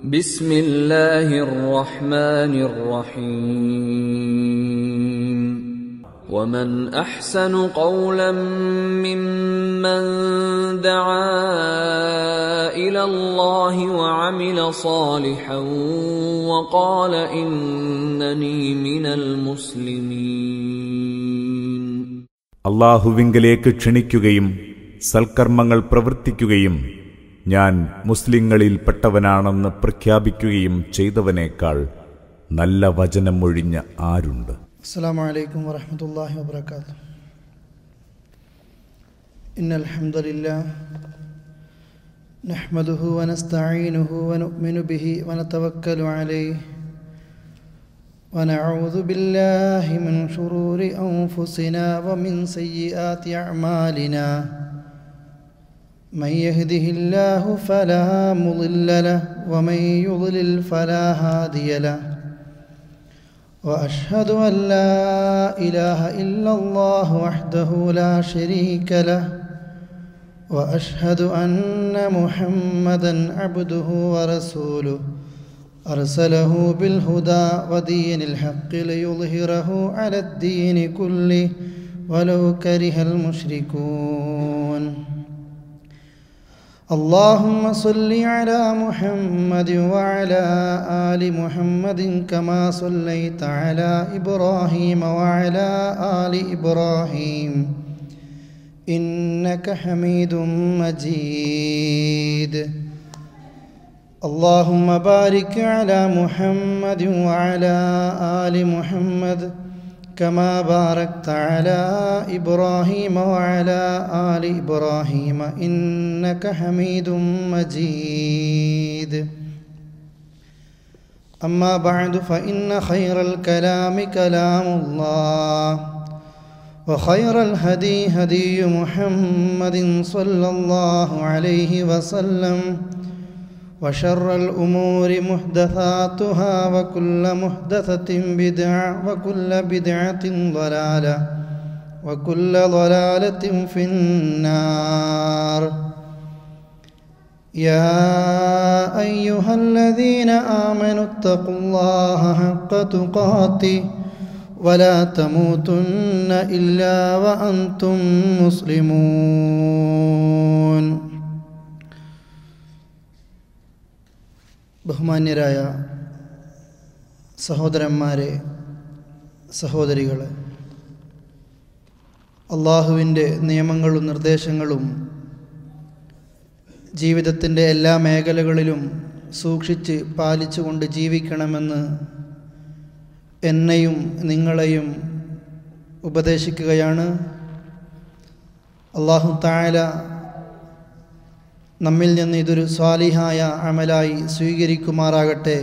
بسم الله الرحمن الرحيم ومن أحسن قولا ممن دعا إلى الله وعمل صالحا وقال إنني من المسلمين. അല്ലാഹുവിങ്കലേക്ക് ക്ഷണിക്കുകയും സൽക്കർമ്മങ്ങൾ പ്രവർത്തിക്കുകയും ഞാൻ മുസ്ലിങ്ങളിൽപ്പെട്ടവനാണെന്ന് പ്രഖ്യാപിക്കുകയും ചെയ്തവനേക്കാൾ നല്ല വചനമൊഴിഞ്ഞ ആരുണ്ട്? അസ്സലാമു അലൈക്കും വറഹ്മത്തുള്ളാഹി വബറകാതുഹു. ഇന്നൽ ഹംദലില്ലാഹ് നഹ്മദുഹു വനസ്തഈനുഹു വനുഅ്മിനു ബിഹി വനതവക്കലു അലൈഹി വനഊദു ബില്ലാഹി മിൻ ശുറൂരി അൻഫുസിനാ വമിൻ സയ്യിആതി അഅ്മാലിനാ. من يهده الله فلا مضل له ومن يضلل فلا هادي له وأشهد أن لا إله إلا الله وحده لا شريك له وأشهد أن محمدا عبده ورسوله أرسله بالهدى ودين الحق ليظهره على الدين كله ولو كره المشركون. اللهم صل على محمد وعلى آل محمد كما صليت على إبراهيم وعلى آل إبراهيم إنك حميد مجيد. اللهم بارك على محمد وعلى آل محمد كما باركت على إبراهيم وعلى آل إبراهيم إنك حميد مجيد. أما بعد فإن خير الكلام كلام الله وخير الهدي هدي محمد صلى الله عليه وسلم وشر الأمور محدثاتها وكل محدثة بدعة وكل بدعة ضلالة وكل ضلالة في النار. يا أيها الذين آمنوا اتقوا الله حق تقاته ولا تموتن إلا وأنتم مسلمون. ബഹുമാന്യരായ സഹോദരന്മാരെ, സഹോദരികളെ, അള്ളാഹുവിൻ്റെ നിയമങ്ങളും നിർദ്ദേശങ്ങളും ജീവിതത്തിൻ്റെ എല്ലാ മേഖലകളിലും സൂക്ഷിച്ച് പാലിച്ചുകൊണ്ട് ജീവിക്കണമെന്ന് എന്നെയും നിങ്ങളെയും ഉപദേശിക്കുകയാണ്. അല്ലാഹു തആല നമ്മിൽ നിന്ന് ഇതൊരു സ്വാലിഹായ അമലായി സ്വീകരിക്കുമാറാകട്ടെ.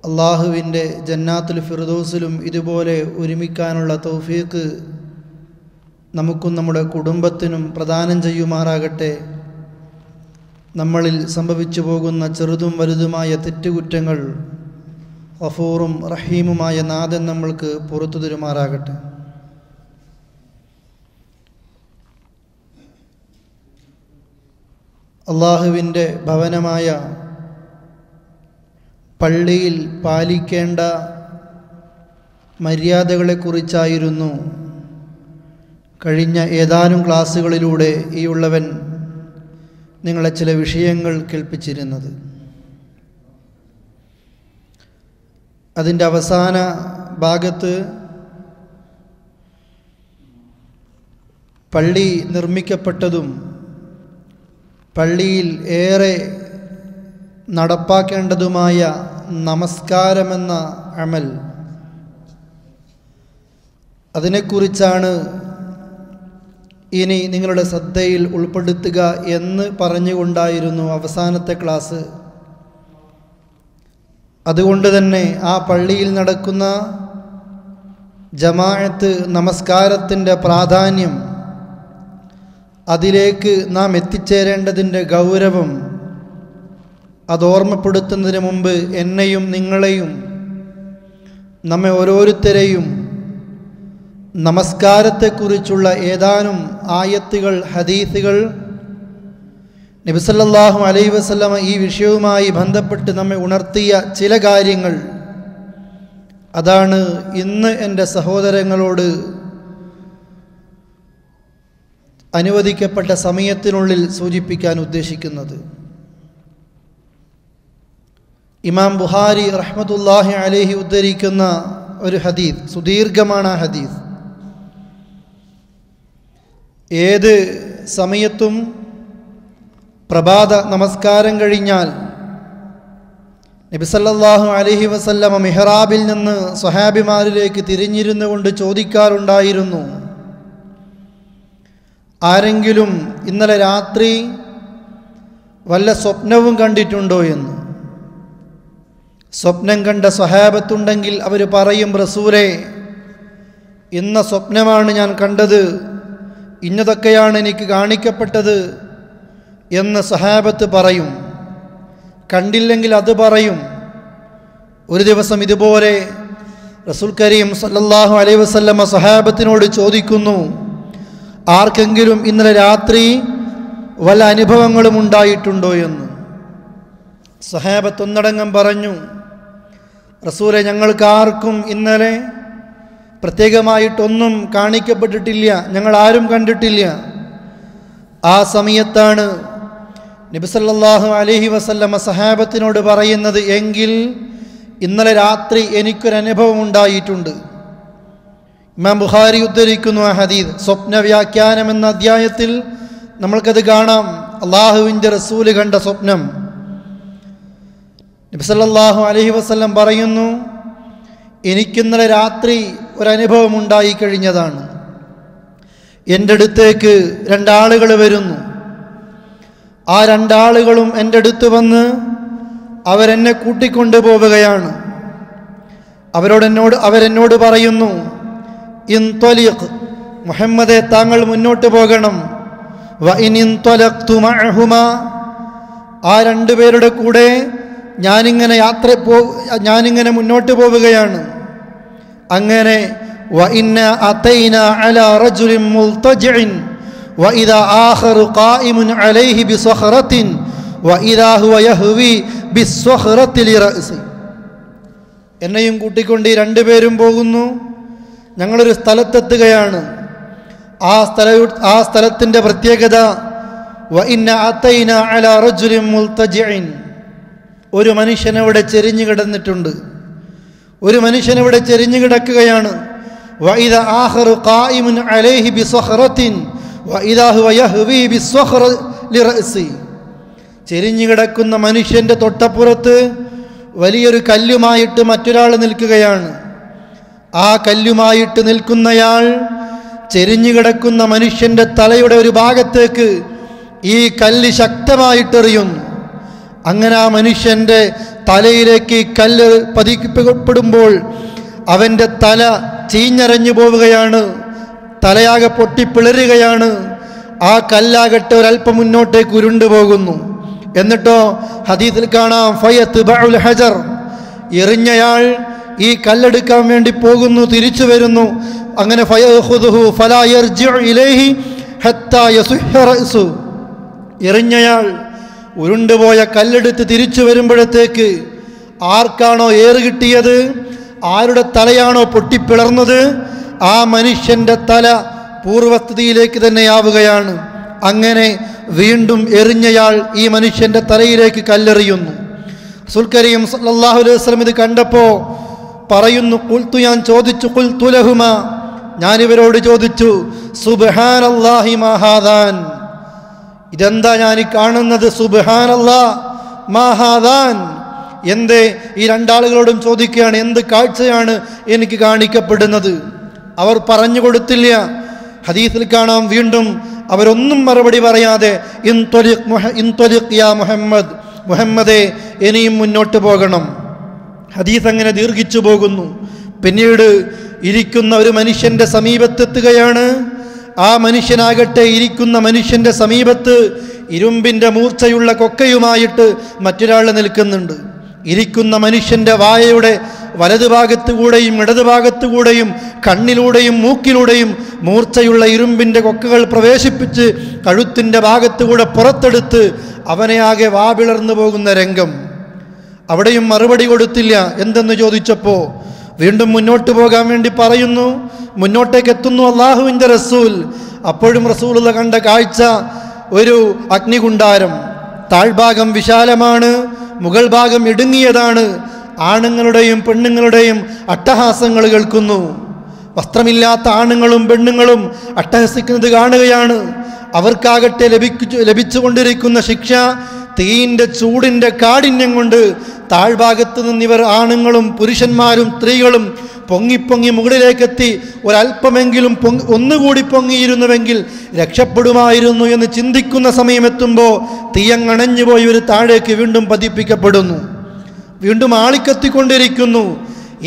അള്ളാഹുവിൻ്റെ ജന്നാത്തുൽ ഫിർദൗസിലും ഇതുപോലെ ഒരുമിക്കാനുള്ള തൗഫീഖ് നമുക്കും നമ്മുടെ കുടുംബത്തിനും പ്രദാനം ചെയ്യുമാറാകട്ടെ. നമ്മളിൽ സംഭവിച്ചു പോകുന്ന ചെറുതും വലുതുമായ തെറ്റുകുറ്റങ്ങൾ ഗഫൂറും റഹീമുമായ നാഥൻ നമ്മൾക്ക് പുറത്തു തരുമാറാകട്ടെ. അള്ളാഹുവിൻ്റെ ഭവനമായ പള്ളിയിൽ പാലിക്കേണ്ട മര്യാദകളെക്കുറിച്ചായിരുന്നു കഴിഞ്ഞ ഏതാനും ക്ലാസ്സുകളിലൂടെ ഈ ഉള്ളവൻ നിങ്ങളെ ചില വിഷയങ്ങൾ കേൾപ്പിച്ചിരുന്നത്. അതിൻ്റെ അവസാന ഭാഗത്ത് പള്ളി നിർമ്മിക്കപ്പെട്ടതും പള്ളിയിൽ ഏറെ നടപ്പാക്കേണ്ടതുമായ നമസ്കാരമെന്ന അമൽ, അതിനെക്കുറിച്ചാണ് ഇനി നിങ്ങളുടെ ശ്രദ്ധയിൽ ഉൾപ്പെടുത്തുക എന്ന് പറഞ്ഞുകൊണ്ടായിരുന്നു അവസാനത്തെ ക്ലാസ്. അതുകൊണ്ട് തന്നെ ആ പള്ളിയിൽ നടക്കുന്ന ജമാഅത്ത് നമസ്കാരത്തിൻ്റെ പ്രാധാന്യം, അതിലേക്ക് നാം എത്തിച്ചേരേണ്ടതിൻ്റെ ഗൗരവം അതോർമ്മപ്പെടുത്തുന്നതിന് മുമ്പ് എന്നെയും നിങ്ങളെയും നമ്മെ ഓരോരുത്തരെയും നമസ്കാരത്തെക്കുറിച്ചുള്ള ഏതാനും ആയത്തുകൾ, ഹദീസുകൾ നബി സല്ലല്ലാഹു അലൈഹി വസല്ലമ ഈ വിഷയവുമായി ബന്ധപ്പെട്ട് നമ്മെ ഉണർത്തിയ ചില കാര്യങ്ങൾ, അതാണ് ഇന്ന് എൻ്റെ സഹോദരങ്ങളോട് അനുവദിക്കപ്പെട്ട സമയത്തിനുള്ളിൽ സൂചിപ്പിക്കാൻ ഉദ്ദേശിക്കുന്നത്. ഇമാം ബുഖാരി റഹ്മത്തുള്ളാഹി അലൈഹി ഉദ്ധരിക്കുന്ന ഒരു ഹദീസ്, സുദീർഘമാണ് ആ ഹദീസ്. ഏത് സമയത്തും പ്രഭാത നമസ്കാരം കഴിഞ്ഞാൽ നബി സല്ലല്ലാഹു അലൈഹി വസല്ലമ മിഹ്റാബിൽ നിന്ന് സ്വഹാബിമാരിലേക്ക് തിരിഞ്ഞിരുന്നു കൊണ്ട് ചോദിക്കാറുണ്ടായിരുന്നു, ആരെങ്കിലും ഇന്നലെ രാത്രി വല്ല സ്വപ്നവും കണ്ടിട്ടുണ്ടോ എന്ന്. സ്വപ്നം കണ്ട സ്വഹാബത്തുണ്ടെങ്കിൽ അവർ പറയും, റസൂലേ, ഇന്ന സ്വപ്നമാണ് ഞാൻ കണ്ടത്, ഇന്നതൊക്കെയാണ് എനിക്ക് കാണിക്കപ്പെട്ടത് എന്ന് സ്വഹാബത്ത് പറയും. കണ്ടില്ലെങ്കിൽ അത് പറയും. ഒരു ദിവസം ഇതുപോലെ റസൂൽ കരീം സല്ലല്ലാഹു അലൈഹി വസല്ലമ സ്വഹാബത്തിനോട് ചോദിക്കുന്നു, ആർക്കെങ്കിലും ഇന്നലെ രാത്രി വല്ല അനുഭവങ്ങളും ഉണ്ടായിട്ടുണ്ടോ എന്ന്. സ്വഹാബത്ത് ഒന്നടങ്കം പറഞ്ഞു, റസൂലെ, ഞങ്ങൾക്ക് ആർക്കും ഇന്നലെ പ്രത്യേകമായിട്ടൊന്നും കാണിക്കപ്പെട്ടിട്ടില്ല, ഞങ്ങൾ ആരും കണ്ടിട്ടില്ല. ആ സമയത്താണ് നബി സല്ലല്ലാഹു അലൈഹി വസല്ലമ സഹാബത്തിനോട് പറയുന്നത്, എങ്കിൽ ഇന്നലെ രാത്രി എനിക്കൊരനുഭവം ഉണ്ടായിട്ടുണ്ട്. ഇമാം ബുഖാരി ഉദ്ധരിക്കുന്നു ആ ഹദീസ്. സ്വപ്ന വ്യാഖ്യാനം എന്ന അധ്യായത്തിൽ നമ്മൾക്കത് കാണാം. അള്ളാഹുവിൻ്റെ റസൂല് കണ്ട സ്വപ്നം. നബി സല്ലല്ലാഹു അലൈഹി വസല്ലം പറയുന്നു, എനിക്കിന്നലെ രാത്രി ഒരനുഭവം ഉണ്ടായി കഴിഞ്ഞതാണ്. എൻ്റെ അടുത്തേക്ക് രണ്ടാളുകൾ വരുന്നു. ആ രണ്ടാളുകളും എൻ്റെ അടുത്ത് വന്ന് അവരെന്നെ കൂട്ടിക്കൊണ്ടുപോവുകയാണ്. അവരെന്നോട് പറയുന്നു, ഇൻതലിഖ്, മുഹമ്മദേ, താങ്കൾ മുന്നോട്ട് പോകണം. വ ഇൻ ഇൻതലഖ്തു മഅഹുമാ, ആ രണ്ടുപേരുടെ കൂടെ ഞാനിങ്ങനെ മുന്നോട്ട് പോവുകയാണ്. അങ്ങനെ വ ഇന്ന അതൈന അലാ റജുലിൻ മുൽതജിഇൻ വ ഇദാ ആഖറു ഖായിമുൻ അലൈഹി ബിസ്വഖറത്തിൻ വ ഇദാ ഹുവ യഹ്വി ബിസ്വഖറത്തി ലിറഅസി. എന്നെയും കൂട്ടിക്കൊണ്ട് ഈ രണ്ടുപേരും പോകുന്നു. ഞങ്ങളൊരു സ്ഥലത്തെത്തുകയാണ്. ആ സ്ഥലത്തിൻ്റെ പ്രത്യേകത, വ ഇന്ന അതൈന അലാ റജുലിൻ മുൽതജിഇൻ, ഒരു മനുഷ്യനവിടെ ചെരിഞ്ഞു കിടന്നിട്ടുണ്ട്. ഒരു മനുഷ്യനവിടെ ചെരിഞ്ഞു കിടക്കുകയാണ്. വ ഇദാ ആഖറു ഖായിമുൻ അലൈഹി ബിസ്വഖറത്തിൻ വ ഇദാ ഹുവ യഹ്വി ബിസ്വഖറ ലിറഅസി. ചെരിഞ്ഞു കിടക്കുന്ന മനുഷ്യൻ്റെ തൊട്ടപ്പുറത്ത് വലിയൊരു കല്ലുമായിട്ട് മറ്റൊരാൾ നിൽക്കുകയാണ്. ആ കല്ലുമായിട്ട് നിൽക്കുന്നയാൾ ചെരിഞ്ഞു കിടക്കുന്ന മനുഷ്യൻ്റെ തലയുടെ ഒരു ഭാഗത്തേക്ക് ഈ കല്ല് ശക്തമായിട്ടെറിയുന്നു. അങ്ങനെ ആ മനുഷ്യൻ്റെ തലയിലേക്ക് ഈ കല്ല് പതിക്കപ്പെടുമ്പോൾ അവൻ്റെ തല ചീഞ്ഞരഞ്ഞു പോവുകയാണ്. തലയാകെ പൊട്ടിപ്പിളരുകയാണ്. ആ കല്ലാകട്ടെ ഒരല്പം മുന്നോട്ടേക്ക് ഉരുണ്ടുപോകുന്നു. എന്നിട്ടോ ഹദീസിൽ കാണാം, ഫയത്ബഉൽ ഹജർ, എറിഞ്ഞയാൾ ഈ കല്ലെടുക്കാൻ വേണ്ടി പോകുന്നു, തിരിച്ചു വരുന്നു. അങ്ങനെ ഫയഖുദുഹു ഫലാ യർജിഉ ഇലൈഹി ഹത്താ യസുഹ്ഹ റഅസു, എറിഞ്ഞയാൾ ഉരുണ്ടുപോയ കല്ലെടുത്ത് തിരിച്ചു വരുമ്പോഴത്തേക്ക് ആർക്കാണോ ഏറ് കിട്ടിയത്, ആരുടെ തലയാണോ പൊട്ടിപ്പിളർന്നത്, ആ മനുഷ്യൻ്റെ തല പൂർവസ്ഥിതിയിലേക്ക് തന്നെയാവുകയാണ്. അങ്ങനെ വീണ്ടും എറിഞ്ഞയാൾ ഈ മനുഷ്യൻ്റെ തലയിലേക്ക് കല്ലെറിയുന്നു. റസൂൽ കരീം സല്ലല്ലാഹു അലൈഹി വസല്ലം ഇത് കണ്ടപ്പോൾ പറയുന്നു, ഖുൽതു, ഞാൻ ചോദിച്ചു, ഖുൽതു ലഹുമാ, ഞാനിവരോട് ചോദിച്ചു, സുബ്ഹാനല്ലാഹി മാ ഹാദാൻ, ഇതെന്താ ഞാൻ ഈ കാണുന്നത്, സുബ്ഹാനല്ലാഹ് മാ ഹാദാൻ, എന്തേ ഈ രണ്ടാളുകളോടും ചോദിക്കുകയാണ്, എന്ത് കാഴ്ചയാണ് എനിക്ക് കാണിക്കപ്പെടുന്നത്. അവർ പറഞ്ഞു കൊടുത്തില്ല. ഹദീസിൽ കാണാം, വീണ്ടും അവരൊന്നും മറുപടി പറയാതെ, ഇൻതലിഖ് യാ മുഹമ്മദ്, മുഹമ്മദേ, ഇനിയും മുന്നോട്ട് പോകണം. ഹദീസ് അങ്ങനെ ദീർഘിച്ചു പോകുന്നു. പിന്നീട് ഇരിക്കുന്ന ഒരു മനുഷ്യൻ്റെ സമീപത്തെത്തുകയാണ്. ആ മനുഷ്യനാകട്ടെ ഇരിക്കുന്ന മനുഷ്യൻ്റെ സമീപത്ത് ഇരുമ്പിൻ്റെ മൂർച്ചയുള്ള കൊക്കയുമായിട്ട് മറ്റൊരാൾ നിൽക്കുന്നുണ്ട്. ഇരിക്കുന്ന മനുഷ്യൻ്റെ വായയുടെ വലതുഭാഗത്തുകൂടെയും ഇടതുഭാഗത്തുകൂടെയും കണ്ണിലൂടെയും മൂക്കിലൂടെയും മൂർച്ചയുള്ള ഇരുമ്പിൻ്റെ കൊക്കകൾ പ്രവേശിപ്പിച്ച് കഴുത്തിൻ്റെ ഭാഗത്തുകൂടെ പുറത്തെടുത്ത് അവനെ ആകെ വാപിളർന്നു പോകുന്ന രംഗം. അവിടെയും മറുപടി കൊടുത്തില്ല. എന്തെന്ന് ചോദിച്ചപ്പോൾ വീണ്ടും മുന്നോട്ട് പോകാൻ വേണ്ടി പറയുന്നു. മുന്നോട്ടേക്ക് എത്തുന്നു അള്ളാഹുവിൻ്റെ റസൂൽ. അപ്പോഴും റസൂലുള്ള കണ്ട കാഴ്ച ഒരു അഗ്നികുണ്ടാരം. താഴ്ഭാഗം വിശാലമാണ്, മുകൾ ഭാഗം ഇടുങ്ങിയതാണ്. ആണുങ്ങളുടെയും പെണ്ണുങ്ങളുടെയും അട്ടഹാസങ്ങൾ കേൾക്കുന്നു. വസ്ത്രമില്ലാത്ത ആണുങ്ങളും പെണ്ണുങ്ങളും അട്ടഹസിക്കുന്നത് കാണുകയാണ്. അവർക്കാകട്ടെ ലഭിച്ചുകൊണ്ടിരിക്കുന്ന ശിക്ഷ തീയിൻ്റെ ചൂടിൻ്റെ കാഠിന്യം കൊണ്ട് താഴ്ഭാഗത്ത് നിന്നിവർ ആണുങ്ങളും പുരുഷന്മാരും സ്ത്രീകളും പൊങ്ങി മുകളിലേക്കെത്തി ഒരല്പമെങ്കിലും ഒന്നുകൂടി പൊങ്ങിയിരുന്നുവെങ്കിൽ രക്ഷപ്പെടുമായിരുന്നു എന്ന് ചിന്തിക്കുന്ന സമയമെത്തുമ്പോൾ തീയങ്ങണഞ്ഞുപോയി ഒരു താഴേക്ക് വീണ്ടും പതിപ്പിക്കപ്പെടുന്നു. വീണ്ടും ആളിക്കത്തിക്കൊണ്ടിരിക്കുന്നു.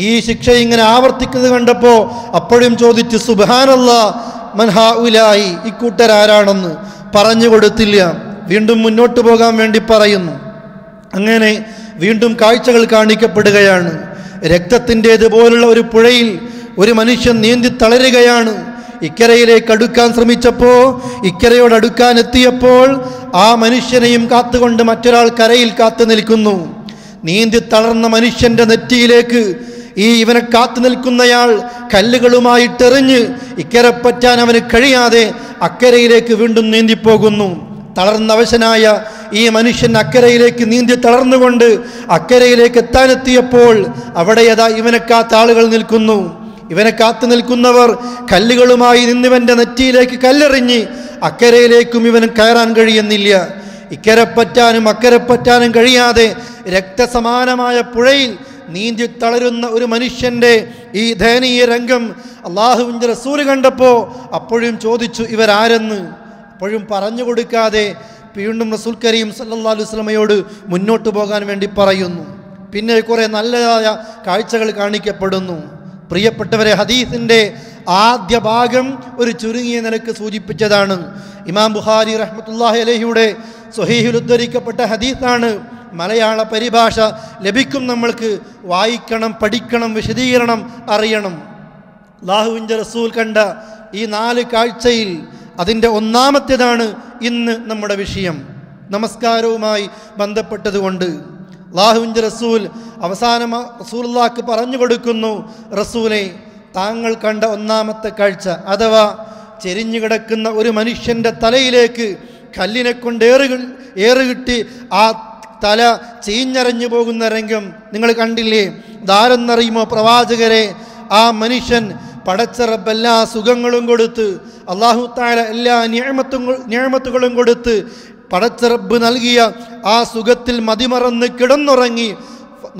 ഈ ശിക്ഷ ഇങ്ങനെ ആവർത്തിക്കുന്നത് കണ്ടപ്പോൾ അപ്പോഴും ചോദിച്ചു, സുബ്ഹാനല്ലാഹ് മൻ ഹൗലായി, ഇക്കൂട്ടരാരാണെന്ന് പറഞ്ഞു കൊടുത്തില്ല. വീണ്ടും മുന്നോട്ട് പോകാൻ വേണ്ടി പറയുന്നു. അങ്ങനെ വീണ്ടും കാഴ്ചകൾ കാണിക്കപ്പെടുകയാണ്. രക്തത്തിൻ്റേതുപോലുള്ള ഒരു പുഴയിൽ ഒരു മനുഷ്യൻ നീന്തി തളരുകയാണ്. ഇക്കരയിലേക്ക് അടുക്കാൻ ശ്രമിച്ചപ്പോൾ, ഇക്കരയോടടുക്കാൻ എത്തിയപ്പോൾ ആ മനുഷ്യനെയും കാത്തുകൊണ്ട് മറ്റൊരാൾ കരയിൽ കാത്തു നിൽക്കുന്നു. നീന്തി തളർന്ന മനുഷ്യൻ്റെ നെറ്റിയിലേക്ക് ഇവനെ കാത്തു നിൽക്കുന്നയാൾ കല്ലുകളുമായിട്ടെറിഞ്ഞ് ഇക്കരെ പറ്റാൻ അവന് കഴിയാതെ അക്കരയിലേക്ക് വീണ്ടും നീന്തിപ്പോകുന്നു. തളർന്നവശനായ ഈ മനുഷ്യൻ അക്കരയിലേക്ക് നീന്തി തളർന്നുകൊണ്ട് അക്കരയിലേക്ക് എത്താനെത്തിയപ്പോൾ അവിടെ ഇവനെ കാത്ത ആളുകൾ നിൽക്കുന്നു. ഇവനെ കാത്തു നിൽക്കുന്നവർ കല്ലുകളുമായി നിന്നിവൻ്റെ നെറ്റിയിലേക്ക് കല്ലെറിഞ്ഞ് അക്കരയിലേക്കും ഇവന് കയറാൻ കഴിയുന്നില്ല. ഇക്കരെ പറ്റാനും അക്കരെ പറ്റാനും കഴിയാതെ രക്തസമാനമായ പുഴയിൽ നീന്തി തളരുന്ന ഒരു മനുഷ്യൻ്റെ ഈ ദയനീയ രംഗം അള്ളാഹുവിൻ്റെ റസൂൽ കണ്ടപ്പോൾ അപ്പോഴും ചോദിച്ചു, ഇവരാരെന്ന്. അപ്പോഴും പറഞ്ഞു കൊടുക്കാതെ വീണ്ടും റസൂൽ കരീം സല്ലല്ലാഹു അലൈഹി വസല്ലമയോട് മുന്നോട്ട് പോകാൻ വേണ്ടി പറയുന്നു. പിന്നെ കുറേ നല്ലതായ കാഴ്ചകൾ കാണിക്കപ്പെടുന്നു. പ്രിയപ്പെട്ടവരെ, ഹദീസിൻ്റെ ആദ്യ ഭാഗം ഒരു ചുരുങ്ങിയ നിലക്ക് സൂചിപ്പിച്ചതാണ്. ഇമാം ബുഖാരി റഹ്മത്തുള്ളാഹി അലൈഹിയുടെ സ്വഹീഹിൽ ഉദ്ധരിക്കപ്പെട്ട ഹദീസാണ്. മലയാള പരിഭാഷ ലഭിക്കും, നമ്മൾക്ക് വായിക്കണം, പഠിക്കണം, വിശദീകരണം അറിയണം. അല്ലാഹുവിൻ്റെ റസൂൽ കണ്ട ഈ 4 കാഴ്ചയിൽ അതിൻ്റെ ഒന്നാമത്തേതാണ് ഇന്ന് നമ്മുടെ വിഷയം, നമസ്കാരവുമായി ബന്ധപ്പെട്ടതുകൊണ്ട്. അല്ലാഹുവിൻ്റെ റസൂൽ അവസാനം റസൂലുള്ളാഹിക്ക് പറഞ്ഞു കൊടുക്കുന്നു, റസൂലേ, താങ്കൾ കണ്ട ഒന്നാമത്തെ കാഴ്ച, അഥവാ ചെരിഞ്ഞു കിടക്കുന്ന ഒരു മനുഷ്യൻ്റെ തലയിലേക്ക് കല്ലിനെ കൊണ്ട് ഏറുകിട്ടി ആ തല ചീഞ്ഞറിഞ്ഞു പോകുന്ന രംഗം നിങ്ങൾ കണ്ടില്ലേ? ധാരെന്നറിയുമോ പ്രവാചകരെ? ആ മനുഷ്യൻ പടച്ച റബ്ബ് എല്ലാ സുഖങ്ങളും കൊടുത്ത്, അല്ലാഹു തആല എല്ലാ നിഅമത്തുകളും കൊടുത്ത് പടച്ച റബ്ബ് നൽകിയ ആ സുഖത്തിൽ മതിമറന്ന് കിടന്നുറങ്ങി,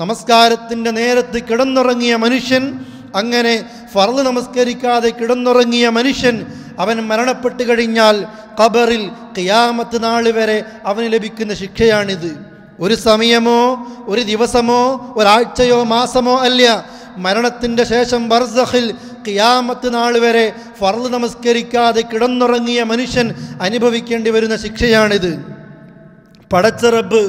നമസ്കാരത്തിൻ്റെ നേരത്ത് കിടന്നുറങ്ങിയ മനുഷ്യൻ, അങ്ങനെ ഫർള് നമസ്കരിക്കാതെ കിടന്നുറങ്ങിയ മനുഷ്യൻ, അവൻ മരണപ്പെട്ട് കഴിഞ്ഞാൽ ഖബറിൽ ഖിയാമത്ത് നാൾ വരെ അവന് ലഭിക്കുന്ന ശിക്ഷയാണിത്. ഒരു സമയമോ ഒരു ദിവസമോ ഒരാഴ്ചയോ മാസമോ അല്ല, മരണത്തിൻ്റെ ശേഷം ബർസഖിൽ ഖിയാമത്ത് നാൾ വരെ ഫർള് നമസ്കരിക്കാതെ കിടന്നുറങ്ങിയ മനുഷ്യൻ അനുഭവിക്കേണ്ടി വരുന്ന ശിക്ഷയാണിത്. പടച്ച റബ്ബ്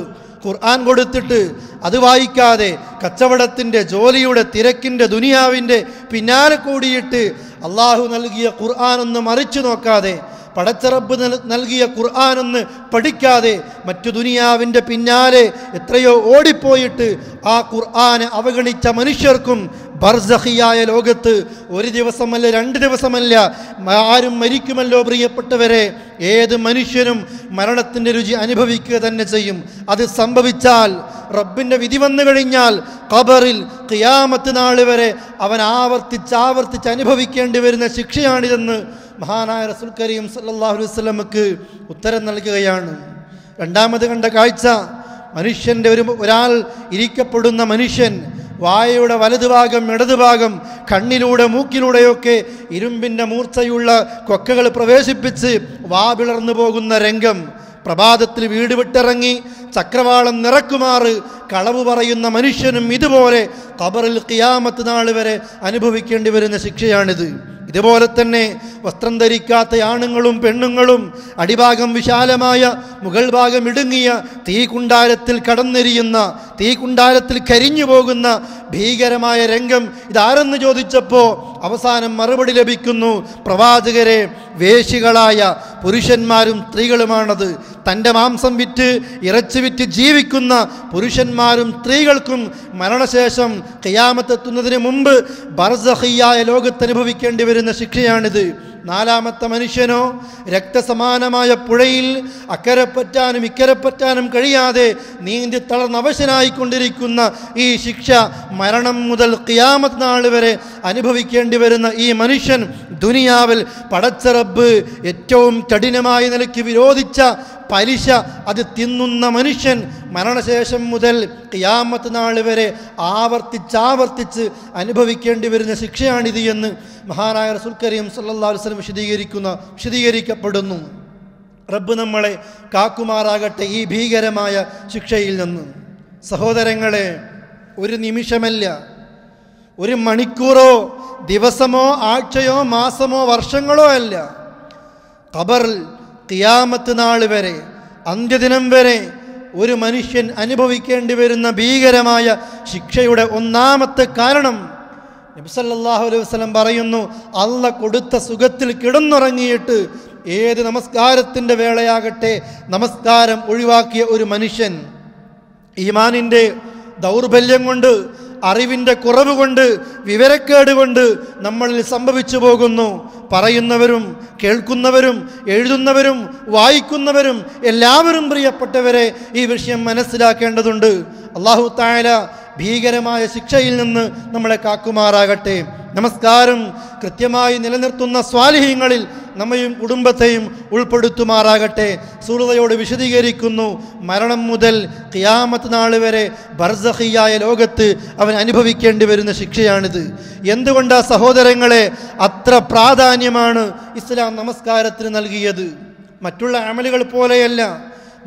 ഖുർആൻ കൊടുത്തിട്ട് അത് വായിക്കാതെ കച്ചവടത്തിൻ്റെ, ജോലിയുടെ, തിരക്കിൻ്റെ, ദുനിയാവിൻ്റെ പിന്നാലെ കൂടിയിട്ട് അള്ളാഹു നൽകിയ ഖുർആനൊന്ന് മറിച്ചു നോക്കാതെ, പടച്ച റബ്ബ് നൽകിയ ഖുർആനൊന്ന് പഠിക്കാതെ മറ്റു ദുനിയാവിൻ്റെ പിന്നാലെ എത്രയോ ഓടിപ്പോയിട്ട് ആ ഖുർആനെ അവഗണിച്ച മനുഷ്യർക്കും ബർസഖിയായ ലോകത്ത് ഒരു ദിവസമല്ല 2 ദിവസമല്ല ആരും മരിക്കുമല്ലോ പ്രിയപ്പെട്ടവരെ. ഏത് മനുഷ്യനും മരണത്തിൻ്റെ രുചി അനുഭവിക്കുക തന്നെ ചെയ്യും. അത് സംഭവിച്ചാൽ, റബ്ബിൻ്റെ വിധി വന്നു കഴിഞ്ഞാൽ ഖബറിൽ ഖിയാമത്ത് നാൾ വരെ അവൻ ആവർത്തിച്ച് അനുഭവിക്കേണ്ടി വരുന്ന ശിക്ഷയാണിതെന്ന് മഹാനായ റസൂൽ കരീം സല്ലല്ലാഹു അലൈഹി വസല്ലമക്ക് ഉത്തരം നൽകുകയാണ്. രണ്ടാമത് കണ്ട കാഴ്ച, മനുഷ്യൻ്റെ ഒരാൾ ഇരിക്കപ്പെടുന്ന മനുഷ്യൻ വായയുടെ വലതുഭാഗം ഇടതുഭാഗം കണ്ണിലൂടെ മൂക്കിലൂടെയൊക്കെ ഇരുമ്പിൻ്റെ മൂർച്ചയുള്ള കൊക്കകൾ പ്രവേശിപ്പിച്ച് വാവിളർന്നു പോകുന്ന രംഗം. പ്രഭാതത്തിൽ വീട് വിട്ടിറങ്ങി ചക്രവാളം നിറക്കുമാറ് കളവ് പറയുന്ന മനുഷ്യനും ഇതുപോലെ ഖബറിൽ ഖിയാമത്ത് നാൾ വരെ അനുഭവിക്കേണ്ടി വരുന്ന ശിക്ഷയാണിത്. ഇതുപോലെ തന്നെ വസ്ത്രം ധരിക്കാത്ത ആണുങ്ങളും പെണ്ണുങ്ങളും അടിഭാഗം വിശാലമായ മുകൾ ഭാഗം ഇടുങ്ങിയ തീകുണ്ടാരത്തിൽ കടന്നെരിയുന്ന തീകുണ്ടാരത്തിൽ കരിഞ്ഞു പോകുന്ന ഭീകരമായ രംഗം ഇതാരെന്ന് ചോദിച്ചപ്പോൾ അവസാനം മറുപടി ലഭിക്കുന്നു, പ്രവാചകരെ, വേശികളായ പുരുഷന്മാരും സ്ത്രീകളുമാണത്. തൻ്റെ മാംസം വിറ്റ് ഇറച്ചി വിറ്റ് ജീവിക്കുന്ന പുരുഷന്മാരും സ്ത്രീകൾക്കും മരണശേഷം ഖിയാമത്തെത്തുന്നതിന് മുമ്പ് ബർസഖിയായ ലോകത്ത് അനുഭവിക്കേണ്ടി വരുന്ന ശിക്ഷയാണിത്. നാലാമത്തെ മനുഷ്യനോ രക്തസമാനമായ പുഴയിൽ അക്കരപ്പറ്റാനും ഇക്കരപ്പറ്റാനും കഴിയാതെ നീന്തി തളർന്ന് അവശനായിക്കൊണ്ടിരിക്കുന്ന ഈ ശിക്ഷ മരണം മുതൽ ഖിയാമത്ത് നാൾ വരെ അനുഭവിക്കേണ്ടി വരുന്ന ഈ മനുഷ്യൻ ദുനിയാവിൽ പടച്ച റബ്ബ് ഏറ്റവും കഠിനമായ നിലയ്ക്ക് വിരോധിച്ച പലിശ അത് തിന്നുന്ന മനുഷ്യൻ മരണശേഷം മുതൽ ഖിയാമത്ത് നാൾ വരെ ആവർത്തിച്ചാവർത്തിച്ച് അനുഭവിക്കേണ്ടി വരുന്ന ശിക്ഷയാണിത് എന്ന് മഹാനായ റസൂൽ കരീം സല്ലല്ലാഹു അലൈഹി വസല്ലം വിശദീകരിക്കപ്പെടുന്നു. റബ്ബ് നമ്മളെ കാക്കുമാറാകട്ടെ ഈ ഭീകരമായ ശിക്ഷയിൽ നിന്ന്. സഹോദരങ്ങളെ, ഒരു നിമിഷമല്ല, ഒരു മണിക്കൂറോ ദിവസമോ ആഴ്ചയോ മാസമോ വർഷങ്ങളോ അല്ല, ഖബറിൽ ഖിയാമത്ത് നാൾ വരെ അന്ത്യദിനം വരെ ഒരു മനുഷ്യൻ അനുഭവിക്കേണ്ടി വരുന്ന ഭീകരമായ ശിക്ഷയുടെ ഒന്നാമത്തെ കാരണം നബി സല്ലല്ലാഹു അലൈഹി വസല്ലം പറയുന്നു, അള്ള കൊടുത്ത സുഖത്തിൽ കിടന്നുറങ്ങിയിട്ട് ഏത് നമസ്കാരത്തിൻ്റെ വേളയാകട്ടെ നമസ്കാരം ഒഴിവാക്കിയ ഒരു മനുഷ്യൻ ഈമാനിൻ്റെ ദൗർബല്യം കൊണ്ട്, അറിവിൻ്റെ കുറവ് കൊണ്ട്, വിവരക്കേട് കൊണ്ട് നമ്മളിൽ സംഭവിച്ചു പോകുന്നു. പറയുന്നവരും കേൾക്കുന്നവരും എഴുതുന്നവരും വായിക്കുന്നവരും എല്ലാവരും പ്രിയപ്പെട്ടവരെ ഈ വിഷയം മനസ്സിലാക്കേണ്ടതുണ്ട്. അല്ലാഹു തആല ഭീകരമായ ശിക്ഷയിൽ നിന്ന് നമ്മളെ കാക്കുമാറാകട്ടെ. നമസ്കാരം കൃത്യമായി നിലനിർത്തുന്ന സ്വാലിഹീങ്ങളിൽ നമ്മയും കുടുംബത്തെയും ഉൾപ്പെടുത്തുമാറാകട്ടെ. സൂറയോട് വിശദീകരിക്കുന്നു, മരണം മുതൽ ഖിയാമത്ത് നാൾ വരെ ബർസഖിയായ ലോകത്ത് അവൻ അനുഭവിക്കേണ്ടി വരുന്ന ശിക്ഷയാണിത്. എന്തുകൊണ്ടാ സഹോദരങ്ങളെ അത്ര പ്രാധാന്യമാണ് ഇസ്ലാം നമസ്കാരത്തിന് നൽകിയത്? മറ്റുള്ള അമലുകൾ പോലെയല്ല,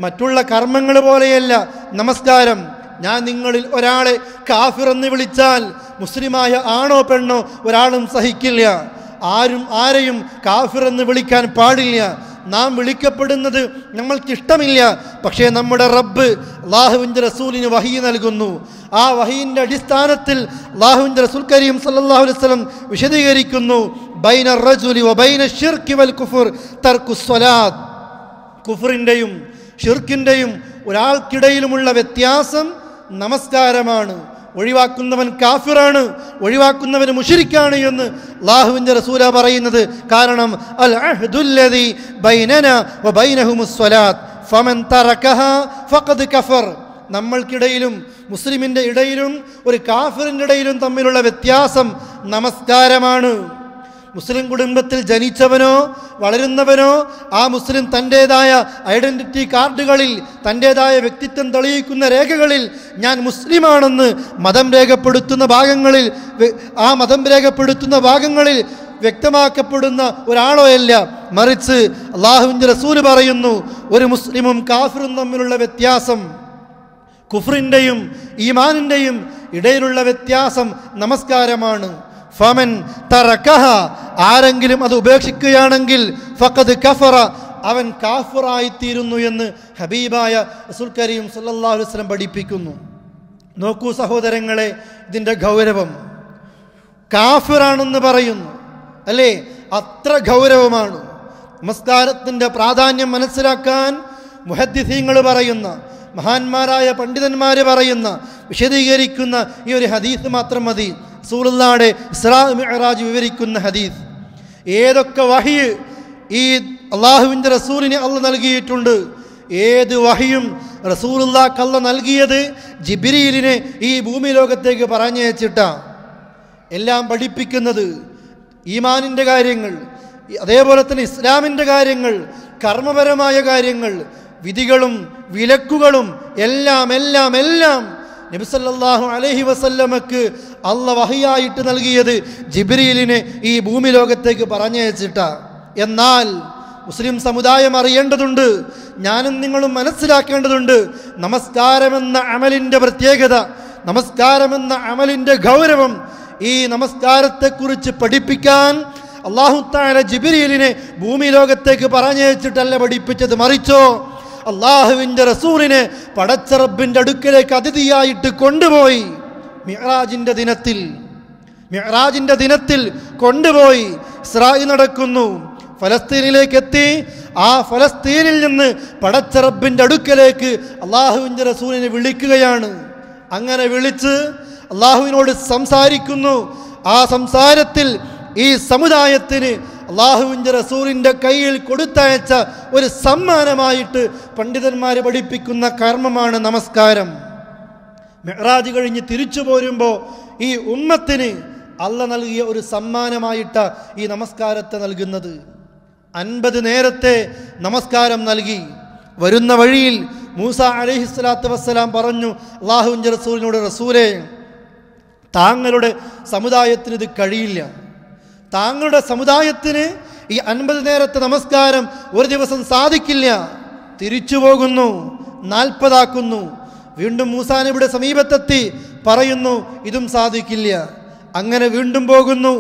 മറ്റുള്ള കർമ്മങ്ങൾ പോലെയല്ല നമസ്കാരം. ഞാൻ നിങ്ങളിൽ ഒരാളെ കാഫിർ എന്ന് വിളിച്ചാൽ മുസ്ലിമായ ആണോ പെണ്ണോ ഒരാളും സഹിക്കില്ല. ആരെയും കാഫിർ എന്ന് വിളിക്കാൻ പാടില്ല. നാം വിളിക്കപ്പെടുന്നത് നമ്മൾക്കിഷ്ടമില്ല. പക്ഷേ നമ്മുടെ റബ്ബ് അല്ലാഹുവിൻ്റെ റസൂലിന് വഹി നൽകുന്നു. ആ വഹീൻ്റെ അടിസ്ഥാനത്തിൽ അല്ലാഹുവിൻ്റെ റസൂൽ കരീം സല്ലല്ലാഹു അലൈഹി വസല്ലം വിശദീകരിക്കുന്നു, ബൈന റജുലി വബൈന ശിർക്കി വൽ കുഫർ തർക്കുസ് സ്വലാത്ത്. കുഫറിൻ്റെയും ഷിർക്കിൻ്റെയും ഒരാൾക്കിടയിലുമുള്ള വ്യത്യാസം നമസ്കാരമാണ്. ഒഴിവാക്കുന്നവൻ കാഫിറാണ്, ഒഴിവാക്കുന്നവൻ മുശ്രിക്കാണ് എന്ന് അല്ലാഹുവിൻ്റെ റസൂല പറയുന്നത്. കാരണം അൽ അഹ്ദുല്ലദി ബൈനനാ വബൈനഹുമുസ് സ്വലാത്ത് ഫമൻ തറകഹാ ഫഖദ് കഫർ. നമ്മൾക്കിടയിലും മുസ്ലിമിൻ്റെ ഇടയിലും ഒരു കാഫിറിൻ്റെ ഇടയിലും തമ്മിലുള്ള വ്യത്യാസം നമസ്കാരമാണ്. മുസ്ലിം കുടുംബത്തിൽ ജനിച്ചവനോ വളരുന്നവനോ ആ മുസ്ലിം തൻ്റേതായ ഐഡൻറ്റിറ്റി കാർഡുകളിൽ, തൻ്റേതായ വ്യക്തിത്വം തെളിയിക്കുന്ന രേഖകളിൽ ഞാൻ മുസ്ലിമാണെന്ന് മതം രേഖപ്പെടുത്തുന്ന ഭാഗങ്ങളിൽ, ആ മതം രേഖപ്പെടുത്തുന്ന ഭാഗങ്ങളിൽ വ്യക്തമാക്കപ്പെടുന്ന ഒരാളോ അല്ല. മറിച്ച് അല്ലാഹുവിൻ്റെ റസൂല് പറയുന്നു, ഒരു മുസ്ലിമും കാഫിറും തമ്മിലുള്ള വ്യത്യാസം, കുഫ്റിൻ്റെയും ഈമാനിൻ്റെയും ഇടയിലുള്ള വ്യത്യാസം നമസ്കാരമാണ്. ഫമൻ തറകഹ, ആരെങ്കിലും അത് ഉപേക്ഷിക്കുകയാണെങ്കിൽ ഫഖദ് കഫറ, അവൻ കാഫിറായിത്തീരുന്നു എന്ന് ഹബീബായ റസൂൽ കരീം സല്ലല്ലാഹു അലൈഹി വസല്ലം പഠിപ്പിക്കുന്നു. നോക്കൂ സഹോദരങ്ങളെ, ഇതിൻ്റെ ഗൗരവം. കാഫിറാണെന്ന് പറയുന്നു അല്ലേ, അത്ര ഗൗരവമാണ്. നമസ്കാരത്തിൻ്റെ പ്രാധാന്യം മനസ്സിലാക്കാൻ മുഹദ്ദിസീങ്ങൾ പറയുന്ന, മഹാന്മാരായ പണ്ഡിതന്മാർ പറയുന്ന, വിശദീകരിക്കുന്ന ഈ ഒരു ഹദീസ് മാത്രം മതി. റസൂലുള്ളാഹിയുടെ ഇസ്രാ മിഅ്റാജ് വിവരിക്കുന്ന ഹദീസ്. ഏതൊക്കെ വഹി ഈ അള്ളാഹുവിൻ്റെ റസൂലിന് അള്ളാഹ് നൽകിയിട്ടുണ്ട്, ഏത് വഹിയും റസൂലുള്ളാഹിക്ക് അള്ളാഹ് നൽകിയത് ജിബ്രീലിനെ ഈ ഭൂമി ലോകത്തേക്ക് പറഞ്ഞയച്ചിട്ടാണ്. എല്ലാം പഠിപ്പിക്കുന്നത് ഈമാനിൻ്റെ കാര്യങ്ങൾ, അതേപോലെ തന്നെ ഇസ്ലാമിൻ്റെ കാര്യങ്ങൾ, കർമ്മപരമായ കാര്യങ്ങൾ, വിധികളും വിലക്കുകളും എല്ലാം എല്ലാം എല്ലാം നബി സല്ലല്ലാഹു അലൈഹി വസല്ലമക്ക് അള്ളാഹ് വഹിയായിട്ട് നൽകിയത് ജിബ്രീലിനെ ഈ ഭൂമി ലോകത്തേക്ക് പറഞ്ഞയച്ചിട്ടാണ്. എന്നാൽ മുസ്ലിം സമുദായം അറിയേണ്ടതുണ്ട്, ഞാനും നിങ്ങളും മനസ്സിലാക്കേണ്ടതുണ്ട്, നമസ്കാരമെന്ന അമലിൻ്റെ പ്രത്യേകത, നമസ്കാരമെന്ന അമലിൻ്റെ ഗൗരവം, ഈ നമസ്കാരത്തെക്കുറിച്ച് പഠിപ്പിക്കാൻ, അല്ലാഹു തആല ജിബ്രീലിനെ ഭൂമി ലോകത്തേക്ക് പറഞ്ഞയച്ചിട്ടല്ല പഠിപ്പിച്ചത്, മറിച്ചോ അള്ളാഹുവിൻ്റെ റസൂലിനെ പടച്ച റബ്ബിൻ്റെ അടുക്കലേക്ക് അതിഥിയായിട്ട് കൊണ്ടുപോയി മിഅ്റാജിൻ്റെ ദിനത്തിൽ കൊണ്ടുപോയി. ഇസ്രാഈ നടക്കുന്നു, ഫലസ്തീനിലേക്ക് എത്തി. ആ ഫലസ്തീനിൽ നിന്ന് പടച്ച റബ്ബിൻ്റെ അടുക്കലേക്ക് അള്ളാഹുവിൻ്റെ റസൂലിനെ വിളിക്കുകയാണ്. അങ്ങനെ വിളിച്ച് അള്ളാഹുവിനോട് സംസാരിക്കുന്നു. ആ സംസാരത്തിൽ ഈ സമുദായത്തിന് അള്ളാഹുവിൻ്റെ റസൂലിൻ്റെ കയ്യിൽ കൊടുത്തയച്ച ഒരു സമ്മാനമായിട്ട് പണ്ഡിതന്മാർ പഠിപ്പിക്കുന്ന കർമ്മമാണ് നമസ്കാരം. മിഅ്റാജ് കഴിഞ്ഞ് തിരിച്ചു പോരുമ്പോൾ ഈ ഉമ്മത്തിന് അള്ളാഹ് നൽകിയ ഒരു സമ്മാനമായിട്ട് ഈ നമസ്കാരത്തെ നൽകുന്നത്. 50 നേരത്തെ നമസ്കാരം നൽകി. വരുന്ന വഴിയിൽ മൂസ അലൈഹിസ്സലാത്തു വസ്സലാം പറഞ്ഞു അള്ളാഹുവിൻ്റെ റസൂലിനോട്, റസൂലേ, താങ്കളുടെ സമുദായത്തിന് ഇത് കഴിയില്ല. താങ്കളുടെ സമുദായത്തിന് ഈ 50 നേരത്തെ നമസ്കാരം ഒരു ദിവസം സാധിക്കില്ല. തിരിച്ചു പോകുന്നു, 40 ആക്കുന്നു. വീണ്ടും മൂസാ നബിയുടെ സമീപത്തെത്തി പറയുന്നു ഇതും സാധിക്കില്ല. അങ്ങനെ വീണ്ടും പോകുന്നു,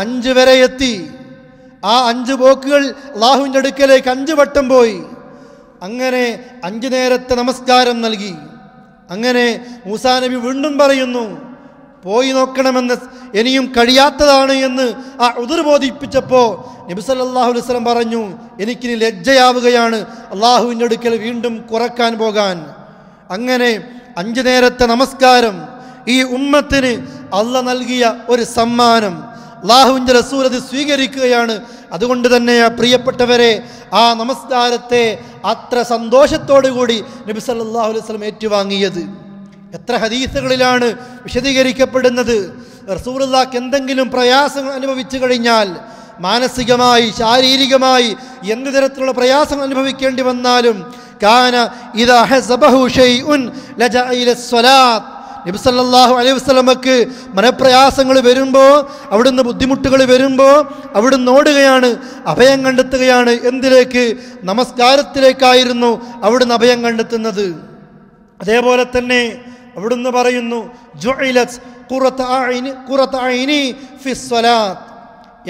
5 വരെ എത്തി. ആ 5 പോക്കുകൾ അല്ലാഹുവിൻ്റെ അടുക്കലേക്ക് 5 വട്ടം പോയി. അങ്ങനെ 5 നേരത്തെ നമസ്കാരം നൽകി. അങ്ങനെ മൂസാ നബി വീണ്ടും പറയുന്നു പോയി നോക്കണമെന്ന്, ഇനിയും കഴിയാത്തതാണ് എന്ന് ആ ഉദർ ബോധിപ്പിച്ചപ്പോൾ നബി സല്ലല്ലാഹു അലൈഹി വസല്ലം പറഞ്ഞു എനിക്കിനി ലജ്ജയാവുകയാണ് അള്ളാഹുവിൻ്റെ അടുക്കൽ വീണ്ടും കുറക്കാൻ പോകാൻ. അങ്ങനെ 5 നേരത്തെ നമസ്കാരം ഈ ഉമ്മത്തിന് അള്ളാഹ് നൽകിയ ഒരു സമ്മാനം. അല്ലാഹുവിൻ്റെ റസൂൽ അത് സ്വീകരിക്കുകയാണ്. അതുകൊണ്ട് തന്നെ പ്രിയപ്പെട്ടവരെ, ആ നമസ്കാരത്തെ അത്ര സന്തോഷത്തോടു കൂടി നബി സല്ലല്ലാഹു അലൈഹി വസല്ലം ഏറ്റുവാങ്ങിയത്. എത്ര ഹദീസുകളിലാണ് വിശദീകരിക്കപ്പെടുന്നത്. റസൂലുള്ളാഹിക്ക് എന്തെങ്കിലും പ്രയാസങ്ങൾ അനുഭവിച്ചു കഴിഞ്ഞാൽ, മാനസികമായി ശാരീരികമായി എന്ത് തരത്തിലുള്ള പ്രയാസം അനുഭവിക്കേണ്ടി വന്നാലും, കാന ഇദാ ഹസബഹു ഷൈഉൻ ലജഅ ഇലസ്സലാത്ത്, നബി സല്ലല്ലാഹു അലൈഹി വസല്ലമക്ക് മനപ്രയാസങ്ങൾ വരുമ്പോൾ, അവിടുന്ന് ബുദ്ധിമുട്ടുകൾ വരുമ്പോൾ അവിടുന്ന് ഓടുകയാണ്, അഭയം കണ്ടെത്തുകയാണ്. എന്തിലേക്ക്? നമസ്കാരത്തിലേക്കായിരുന്നു അവിടുന്ന് അഭയം കണ്ടെത്തുന്നത്. അതേപോലെ തന്നെ അവിടുന്ന് പറയുന്നു ജുഇലത് ഖുറത ഐനി ഫിസ്സലാത്ത്,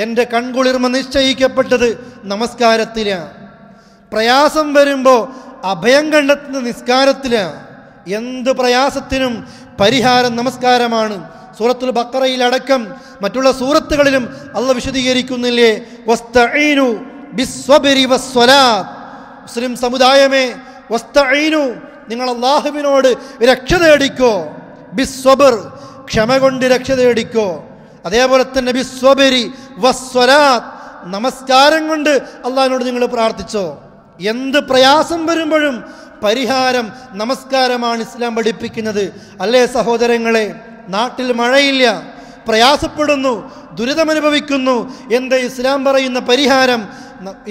എൻ്റെ കൺകുളിർമ നിശ്ചയിക്കപ്പെട്ടത് നമസ്കാരത്തിലാണ്. പ്രയാസം വരുമ്പോൾ അഭയം കണ്ടെത്തുന്ന നിസ്കാരത്തിലാണ്. എന്ത് പ്രയാസത്തിനും പരിഹാരം നമസ്കാരമാണ്. സൂറത്തുൽ ബഖറയിൽ അടക്കം മറ്റുള്ള സൂറത്തുകളിലും അള്ളാഹ് വിശദീകരിക്കുന്നില്ലേ, വസ്തഈനു ബിസ്സബ്രി വസ്സലാത്ത്. മുസ്ലിം സമുദായമേ, വസ്തഈനു, നിങ്ങൾ അല്ലാഹുവിനോട് രക്ഷ തേടിക്കോ. ബിസ്സബ്ർ, ക്ഷമ കൊണ്ട് രക്ഷ തേടിക്കോ. അതേപോലെ തന്നെ ബിസ്സബ്രി വസ്സലാത്ത്, നമസ്കാരം കൊണ്ട് അള്ളാഹിനോട് നിങ്ങൾ പ്രാർത്ഥിച്ചോ. എന്ത് പ്രയാസം വരുമ്പോഴും പരിഹാരം നമസ്കാരമാണ് ഇസ്ലാം പഠിപ്പിക്കുന്നത്. അല്ലേ സഹോദരങ്ങളെ? നാട്ടിൽ മഴയില്ല, പ്രയാസപ്പെടുന്നു, ദുരിതമനുഭവിക്കുന്നു. എന്താ ഇസ്ലാം പറയുന്ന പരിഹാരം?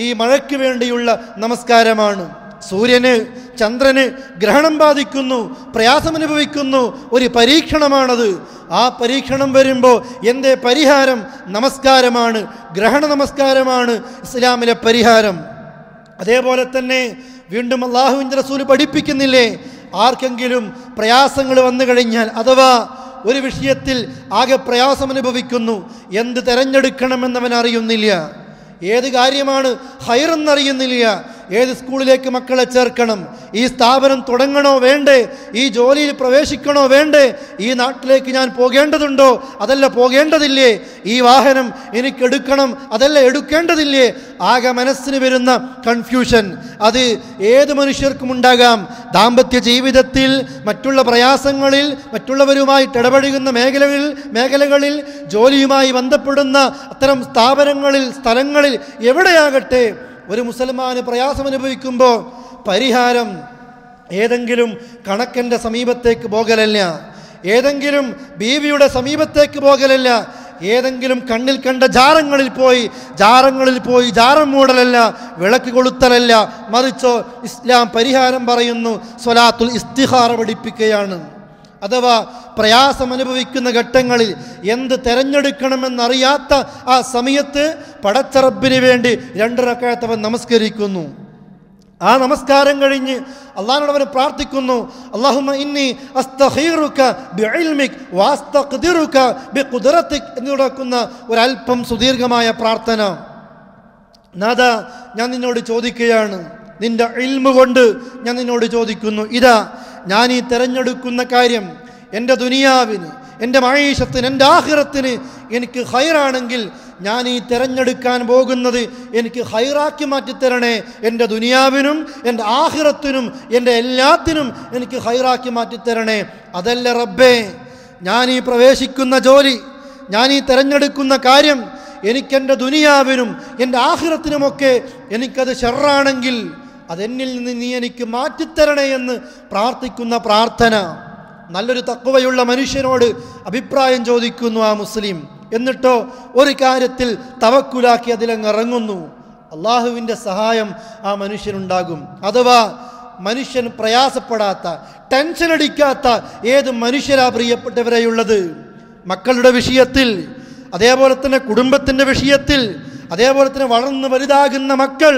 ഈ മഴയ്ക്ക് വേണ്ടിയുള്ള നമസ്കാരമാണ്. സൂര്യന് ചന്ദ്രന് ഗ്രഹണം ബാധിക്കുന്നു, പ്രയാസമനുഭവിക്കുന്നു, ഒരു പരീക്ഷണമാണത്. ആ പരീക്ഷണം വരുമ്പോൾ എന്തേ പരിഹാരം? നമസ്കാരമാണ്, ഗ്രഹണ നമസ്കാരമാണ് ഇസ്ലാമിലെ പരിഹാരം. അതേപോലെ തന്നെ വീണ്ടും അല്ലാഹുവിൻ്റെ റസൂൽ പഠിപ്പിക്കുന്നില്ലേ, ആർക്കെങ്കിലും പ്രയാസങ്ങൾ വന്നു കഴിഞ്ഞാൽ, അഥവാ ഒരു വിഷയത്തിൽ ആകെ പ്രയാസം അനുഭവിക്കുന്നു, എന്ത് തിരഞ്ഞെടുക്കണമെന്നവൻ അറിയുന്നില്ല, ഏത് കാര്യമാണ് ഹൈറെന്നറിയുന്നില്ല, ഏത് സ്കൂളിലേക്ക് മക്കളെ ചേർക്കണം, ഈ സ്ഥാപനം തുടങ്ങണോ വേണ്ടേ, ഈ ജോലിയിൽ പ്രവേശിക്കണോ വേണ്ടേ, ഈ നാട്ടിലേക്ക് ഞാൻ പോകേണ്ടതുണ്ടോ അതല്ല പോകേണ്ടതില്ലേ, ഈ വാഹനം എനിക്ക് എടുക്കണം അതല്ല എടുക്കേണ്ടതില്ലേ, ആകെ മനസ്സിന് വരുന്ന കൺഫ്യൂഷൻ അത് ഏത് മനുഷ്യർക്കും ഉണ്ടാകാം. ദാമ്പത്യ ജീവിതത്തിൽ, മറ്റുള്ള പ്രയാസങ്ങളിൽ, മറ്റുള്ളവരുമായിട്ട് ഇടപഴകുന്ന മേഖലകളിൽ, ജോലിയുമായി ബന്ധപ്പെടുന്ന അത്തരം സ്ഥാപനങ്ങളിൽ, സ്ഥലങ്ങളിൽ, എവിടെയാകട്ടെ ഒരു മുസൽമാന് പ്രയാസം അനുഭവിക്കുമ്പോൾ പരിഹാരം ഏതെങ്കിലും കണക്കൻ്റെ സമീപത്തേക്ക് പോകലല്ല, ഏതെങ്കിലും ബീവിയുടെ സമീപത്തേക്ക് പോകലല്ല, ഏതെങ്കിലും കണ്ണിൽ കണ്ട ജാറങ്ങളിൽ പോയി ജാറം മൂടലല്ല, വിളക്ക് കൊളുത്തലല്ല, മറിച്ചോ ഇസ്ലാം പരിഹാരം പറയുന്നു, സ്വലാത്തുൽ ഇസ്തിഖാറ പഠിപ്പിക്കുകയാണ്. അഥവാ പ്രയാസം അനുഭവിക്കുന്ന ഘട്ടങ്ങളിൽ എന്ത് ആ നമസ്കാരം കഴിഞ്ഞ് അള്ളാഹിനോട് അവൻ പ്രാർത്ഥിക്കുന്നു, അല്ലാഹുമ്മ ഇന്നി അസ്തഖീറുക ബിഇൽമിക് വഅസ്തഖ്ദിറുക ബിഖുദ്റതിക് എന്ന് തുടങ്ങുന്ന ഒരല്പം സുദീർഘമായ പ്രാർത്ഥന. നാഥ, ഞാൻ നിന്നോട് ചോദിക്കുകയാണ്, നിന്റെ ഇൽമു കൊണ്ട് ഞാൻ നിന്നോട് ചോദിക്കുന്നു, ഇതാ ഞാൻ ഈ തിരഞ്ഞെടുക്കുന്ന കാര്യം എൻ്റെ ദുനിയാവിന്, എൻ്റെ മഈശത്തിന്, എൻ്റെ ആഖിറത്തിന് എനിക്ക് ഖൈറാണെങ്കിൽ ഞാൻ ഈ തിരഞ്ഞെടുക്കാൻ പോകുന്നത് എനിക്ക് ഖൈറാക്കി മാറ്റിത്തരണേ. എൻ്റെ ദുനിയാവിനും എൻ്റെ ആഖിറത്തിനും എൻ്റെ എല്ലാത്തിനും എനിക്ക് ഖൈറാക്കി മാറ്റിത്തരണേ. അതല്ല റബ്ബേ, ഞാൻ ഈ പ്രവേശിക്കുന്ന ജോലി, ഞാൻ ഈ തിരഞ്ഞെടുക്കുന്ന കാര്യം എനിക്കെൻ്റെ ദുനിയാവിനും എൻ്റെ ആഖിറത്തിനുമൊക്കെ എനിക്കത് ഷർറാണെങ്കിൽ അതെന്നിൽ നിന്ന് നീ എനിക്ക് മാറ്റിത്തരണേ എന്ന് പ്രാർത്ഥിക്കുന്ന പ്രാർത്ഥന. നല്ലൊരു തഖ്വയുള്ള മനുഷ്യനോട് അഭിപ്രായം ചോദിക്കുന്നു ആ മുസ്ലിം. എന്നിട്ടോ ഒരു കാര്യത്തിൽ തവക്കുലാക്കി അതിലങ്ങ് ഇറങ്ങുന്നു. അള്ളാഹുവിൻ്റെ സഹായം ആ മനുഷ്യനുണ്ടാകും. അഥവാ മനുഷ്യൻ പ്രയാസപ്പെടാത്ത, ടെൻഷൻ അടിക്കാത്ത ഏത് മനുഷ്യരാ പ്രിയപ്പെട്ടവരെയുള്ളത്? മക്കളുടെ വിഷയത്തിൽ, അതേപോലെ തന്നെ കുടുംബത്തിൻ്റെ വിഷയത്തിൽ, അതേപോലെ തന്നെ വളർന്ന് വലുതാകുന്ന മക്കൾ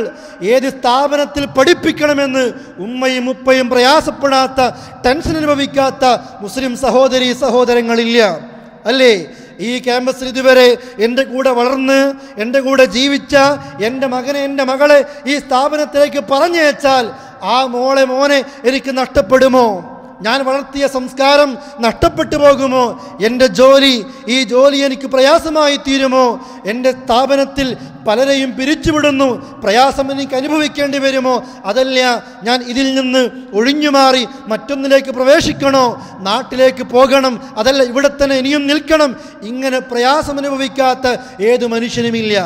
ഏത് സ്ഥാപനത്തിൽ പഠിപ്പിക്കണമെന്ന് ഉമ്മയും ഉപ്പയും പ്രയാസപ്പെടാത്ത, ടെൻഷൻ അനുഭവിക്കാത്ത മുസ്ലിം സഹോദരങ്ങളില്ല അല്ലേ? ഈ ക്യാമ്പസിൽ ഇതുവരെ എൻ്റെ കൂടെ വളർന്ന് എൻ്റെ കൂടെ ജീവിച്ച എൻ്റെ മകനെ, എൻ്റെ മകളെ ഈ സ്ഥാപനത്തിലേക്ക് പറഞ്ഞയച്ചാൽ ആ മോനെ എനിക്ക് നഷ്ടപ്പെടുമോ? ഞാൻ വളർത്തിയ സംസ്കാരം നഷ്ടപ്പെട്ടു പോകുമോ? എൻ്റെ ജോലി, ഈ ജോലി എനിക്ക് പ്രയാസമായി തീരുമോ? എൻ്റെ സ്ഥാപനത്തിൽ പലരെയും പിരിച്ചുവിടുന്നു, പ്രയാസം എനിക്ക് അനുഭവിക്കേണ്ടി വരുമോ? അതല്ല, ഞാൻ ഇതിൽ നിന്ന് ഒഴിഞ്ഞുമാറി മറ്റൊന്നിലേക്ക് പ്രവേശിക്കണോ? നാട്ടിലേക്ക് പോകണം? അതല്ല, ഇവിടെ തന്നെ ഇനിയും നിൽക്കണം? ഇങ്ങനെ പ്രയാസം അനുഭവിക്കാത്ത ഏത് മനുഷ്യനുമില്ല.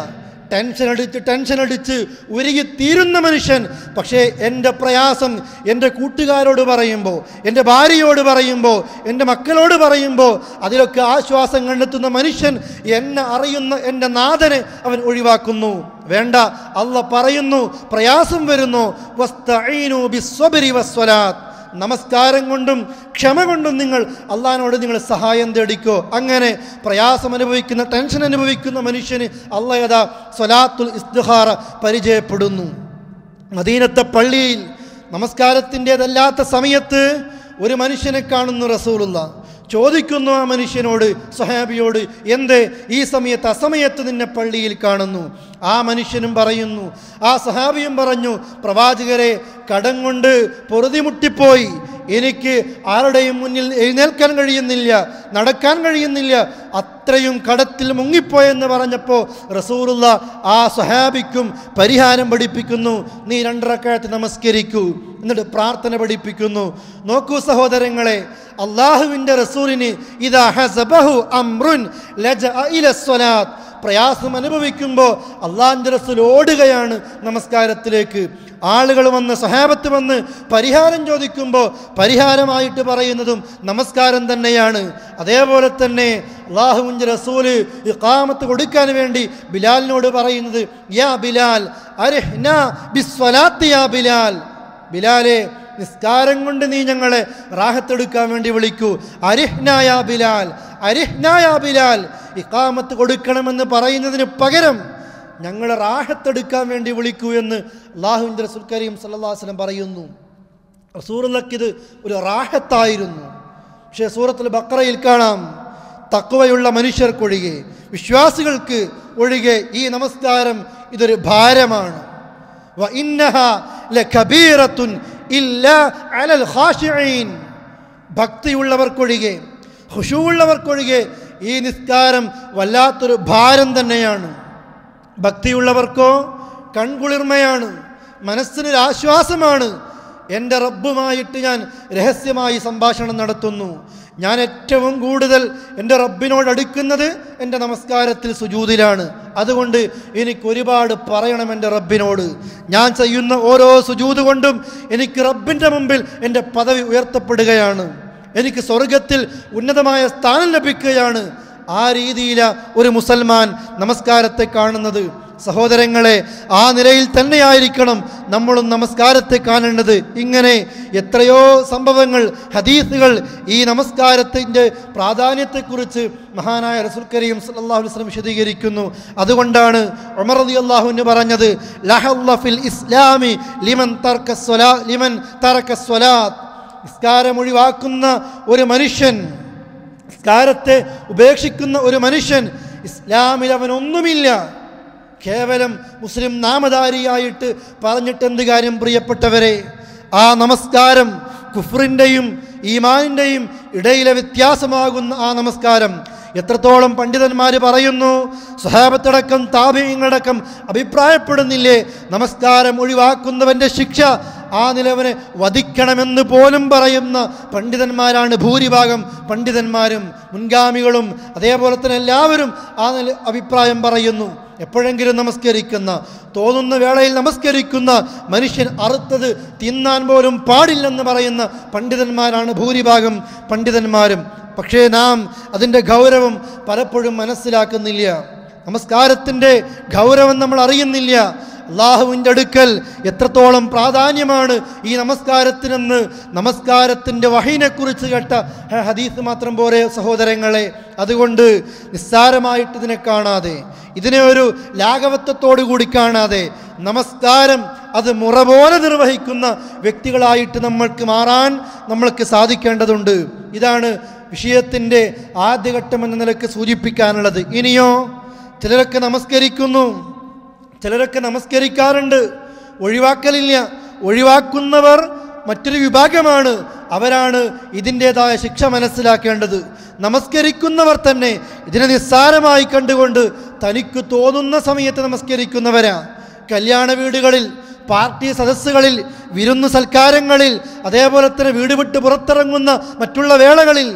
ടെൻഷൻ അടിച്ച് ഉരുകിത്തീരുന്ന മനുഷ്യൻ. പക്ഷേ എൻ്റെ പ്രയാസം എൻ്റെ കൂട്ടുകാരോട് പറയുമ്പോൾ, എൻ്റെ ഭാര്യയോട് പറയുമ്പോൾ, എൻ്റെ മക്കളോട് പറയുമ്പോൾ അതിലൊക്കെ ആശ്വാസം കണ്ടെത്തുന്ന മനുഷ്യൻ എന്നെ അറിയുന്ന എൻ്റെ നാഥനെ അവൻ ഒഴിവാക്കുന്നു. വേണ്ട, അല്ലാഹ് പറയുന്നു, പ്രയാസം വരുന്നു, വസ്തഈനു ബിസ്സബ്രി വസ്സലാത്ത്, നമസ്കാരം കൊണ്ടും ക്ഷമ കൊണ്ടും നിങ്ങൾ അള്ളാഹിനോട് നിങ്ങൾ സഹായം തേടിക്കോ. അങ്ങനെ പ്രയാസം അനുഭവിക്കുന്ന, ടെൻഷൻ അനുഭവിക്കുന്ന മനുഷ്യന് അള്ളാഹ് യഥാ സ്വലാത്തുൽ ഇസ്തിഖാറ പരിചയപ്പെടുന്നു. മദീനത്തെ പള്ളിയിൽ നമസ്കാരത്തിൻ്റെതല്ലാത്ത സമയത്ത് ഒരു മനുഷ്യനെ കാണുന്നു റസൂലുള്ളാഹ്. ചോദിക്കുന്നു ആ മനുഷ്യനോട്, സ്വഹാബിയോട്, എന്തേ ഈ സമയത്ത് അസമയത്ത് നിന്നെ പള്ളിയിൽ കാണുന്നു? ആ മനുഷ്യനും പറയുന്നു, ആ സ്വഹാബിയും പറഞ്ഞു, പ്രവാചകരെ, കടം കൊണ്ട് പൊറുതിമുട്ടിപ്പോയി, എനിക്ക് ആരുടെയും മുന്നിൽ എഴുന്നേൽക്കാൻ കഴിയുന്നില്ല, നടക്കാൻ കഴിയുന്നില്ല, അത്രയും കടത്തിൽ മുങ്ങിപ്പോയെന്ന് പറഞ്ഞപ്പോൾ റസൂലുള്ളാഹ് ആ സ്വഹാബിക്കും പരിഹാരം പഠിപ്പിക്കുന്നു. നീ 2 റക്അത്ത് നമസ്കരിക്കൂ, എന്നിട്ട് പ്രാർത്ഥന പഠിപ്പിക്കുന്നു. നോക്കൂ സഹോദരങ്ങളെ, അള്ളാഹുവിൻ്റെ റസൂലിന് ഇദാ ഹസബഹു അംറുൻ ലജഅ ഇലസ്സലാത്ത്, പ്രയാസം അനുഭവിക്കുമ്പോൾ അള്ളാഹിൻ്റെ റസൂൽ ഓടുകയാണ് നമസ്കാരത്തിലേക്ക്. ആളുകൾ വന്ന്, സഹാബത്ത് വന്ന് പരിഹാരം ചോദിക്കുമ്പോൾ പരിഹാരമായിട്ട് പറയുന്നതും നമസ്കാരം തന്നെയാണ്. അതേപോലെ തന്നെ അള്ളാഹുവിൻ്റെ റസൂല് ഇഖാമത്ത് കൊടുക്കാൻ വേണ്ടി ബിലാലിനോട് പറയുന്നത്, യാ ബിലാൽ അരിഹ്നാ ബിസ്സലാത്തി യാ ബിലാൽ, ബിലാലെ, നിസ്കാരം കൊണ്ട് നീ ഞങ്ങളെ റാഹത്തെടുക്കാൻ വേണ്ടി വിളിക്കൂ. അരിഹ്നായ ബിലാൽ, അരിഹ്നായ ബിലാൽ, ഇഖാമത്ത് കൊടുക്കണമെന്ന് പറയുന്നതിന് പകരം ഞങ്ങളെ റാഹത്തെടുക്കാൻ വേണ്ടി വിളിക്കൂ എന്ന് അല്ലാഹുവിൻ്റെ റസൂൽ കരീം സല്ലല്ലാഹു അലൈഹി വസല്ലം പറയുന്നു. റസൂലുള്ളാഹിക്ക് ഇത് ഒരു റാഹത്തായിരുന്നു. പക്ഷേ സൂറത്തുൽ ബഖറയിൽ കാണാം, തഖ്വയുള്ള മനുഷ്യർക്കൊഴികെ, വിശ്വാസികൾക്ക് ഒഴികെ ഈ നമസ്കാരം ഇതൊരു ഭാരമാണ്. വ ഇന്നഹാ ലകബീറത്തുൻ ഇല്ലാ അലൽ ഖാശിഈൻ, ഭക്തിയുള്ളവർക്കൊഴികെ, ഖുശൂഉള്ളവർക്കൊഴികെ ഈ നിസ്കാരം വല്ലാത്തൊരു ഭാരം തന്നെയാണ്. ഭക്തിയുള്ളവർക്കോ കൺകുളിർമയാണ്, മനസ്സിനൊരു ആശ്വാസമാണ്. എൻ്റെ റബ്ബുമായിട്ട് ഞാൻ രഹസ്യമായി സംഭാഷണം നടത്തുന്നു. ഞാൻ ഏറ്റവും കൂടുതൽ എൻ്റെ റബ്ബിനോട് അടുക്കുന്നത് എൻ്റെ നമസ്കാരത്തിൽ സുജൂദിലാണ്. അതുകൊണ്ട് എനിക്ക് ഒരുപാട് പറയണം എൻ്റെ റബ്ബിനോട്. ഞാൻ ചെയ്യുന്ന ഓരോ സുജൂദ് കൊണ്ടും എനിക്ക് റബ്ബിൻ്റെ മുമ്പിൽ എൻ്റെ പദവി ഉയർത്തപ്പെടുകയാണ്, എനിക്ക് സ്വർഗത്തിൽ ഉന്നതമായ സ്ഥാനം ലഭിക്കുകയാണ്. ആ രീതിയിലാണ് ഒരു മുസൽമാൻ നമസ്കാരത്തെ കാണുന്നത്. സഹോദരങ്ങളെ, ആ നിലയിൽ തന്നെയായിരിക്കണം നമ്മളും നമസ്കാരത്തെ കാണേണ്ടത്. ഇങ്ങനെ എത്രയോ സംഭവങ്ങൾ, ഹദീസുകൾ ഈ നമസ്കാരത്തിൻ്റെ പ്രാധാന്യത്തെക്കുറിച്ച് മഹാനായ റസൂൽ കരീം സല്ലല്ലാഹു അലൈഹി വസല്ലം വിശദീകരിക്കുന്നു. അതുകൊണ്ടാണ് ഉമർ റളിയല്ലാഹു അൻഹു പറഞ്ഞത്, ലഹല്ല ഫിൽ ഇസ്ലാമി ലിമൻ തറക സ്വലാത്ത്. നിസ്കാരം ഒഴിവാക്കുന്ന ഒരു മനുഷ്യൻ, നിസ്കാരത്തെ ഉപേക്ഷിക്കുന്ന ഒരു മനുഷ്യൻ, ഇസ്ലാമിൽ അവനൊന്നുമില്ല. കേവലം മുസ്ലിം നാമധാരിയായിട്ട് പറഞ്ഞിട്ട് എന്ത് കാര്യം പ്രിയപ്പെട്ടവരെ? ആ നമസ്കാരം കുഫ്റിൻ്റെയും ഈമാനിൻ്റെയും ഇടയിലെ വ്യത്യാസമാകുന്ന ആ നമസ്കാരം എത്രത്തോളം പണ്ഡിതന്മാർ പറയുന്നു, സ്വഹാബത്തടക്കം താബിഈങ്ങളടക്കം അഭിപ്രായപ്പെടുന്നില്ലേ, നമസ്കാരം ഒഴിവാക്കുന്നവൻ്റെ ശിക്ഷ ആ നിലവനെ വധിക്കണമെന്ന് പോലും പറയുന്ന പണ്ഡിതന്മാരാണ് ഭൂരിഭാഗം പണ്ഡിതന്മാരും മുൻഗാമികളും. അതേപോലെ തന്നെ എല്ലാവരും ആ അഭിപ്രായം പറയുന്നു. എപ്പോഴെങ്കിലും നമസ്കരിക്കുന്ന, തോന്നുന്ന വേളയിൽ നമസ്കരിക്കുന്ന മനുഷ്യൻ അറുത്തത് തിന്നാൻ പോലും പാടില്ലെന്ന് പറയുന്ന പണ്ഡിതന്മാരാണ് ഭൂരിഭാഗം പണ്ഡിതന്മാരും. പക്ഷേ നാം അതിൻ്റെ ഗൗരവം പലപ്പോഴും മനസ്സിലാക്കുന്നില്ല. നമസ്കാരത്തിൻ്റെ ഗൗരവം നമ്മൾ അറിയുന്നില്ല. അള്ളാഹുവിൻ്റെ അടുക്കൽ എത്രത്തോളം പ്രാധാന്യമാണ് ഈ നമസ്കാരത്തിനെന്ന് നമസ്കാരത്തിൻ്റെ വഹീനെക്കുറിച്ച് കേട്ട ഹദീസ് മാത്രം പോരെ സഹോദരങ്ങളെ. അതുകൊണ്ട് നിസ്സാരമായിട്ട് ഇതിനെ കാണാതെ, ഇതിനെ ഒരു ലാഘവത്വത്തോടു കൂടി കാണാതെ, നമസ്കാരം അത് മുറ പോലെ നിർവഹിക്കുന്ന വ്യക്തികളായിട്ട് നമ്മൾക്ക് മാറാൻ നമ്മൾക്ക് സാധിക്കേണ്ടതുണ്ട്. ഇതാണ് വിഷയത്തിൻ്റെ ആദ്യഘട്ടം എന്ന നിലക്ക് സൂചിപ്പിക്കാനുള്ളത്. ഇനിയോ, ചിലരൊക്കെ നമസ്കരിക്കുന്നു, ചിലരൊക്കെ നമസ്കരിക്കാറുണ്ട്, ഒഴിവാക്കലില്ല. ഒഴിവാക്കുന്നവർ മറ്റൊരു വിഭാഗമാണ്. അവരാണ് ഇതിൻ്റെതായ ശിക്ഷ മനസ്സിലാക്കേണ്ടത്. നമസ്കരിക്കുന്നവർ തന്നെ ഇതിനെ നിസ്സാരമായി കണ്ടുകൊണ്ട് തനിക്ക് തോന്നുന്ന സമയത്ത് നമസ്കരിക്കുന്നവരാ. കല്യാണ വീടുകളിൽ, പാർട്ടി സദസ്സുകളിൽ, വിരുന്നു സൽക്കാരങ്ങളിൽ, അതേപോലെ തന്നെ വീട് വിട്ട് പുറത്തിറങ്ങുന്ന മറ്റുള്ള വേളകളിൽ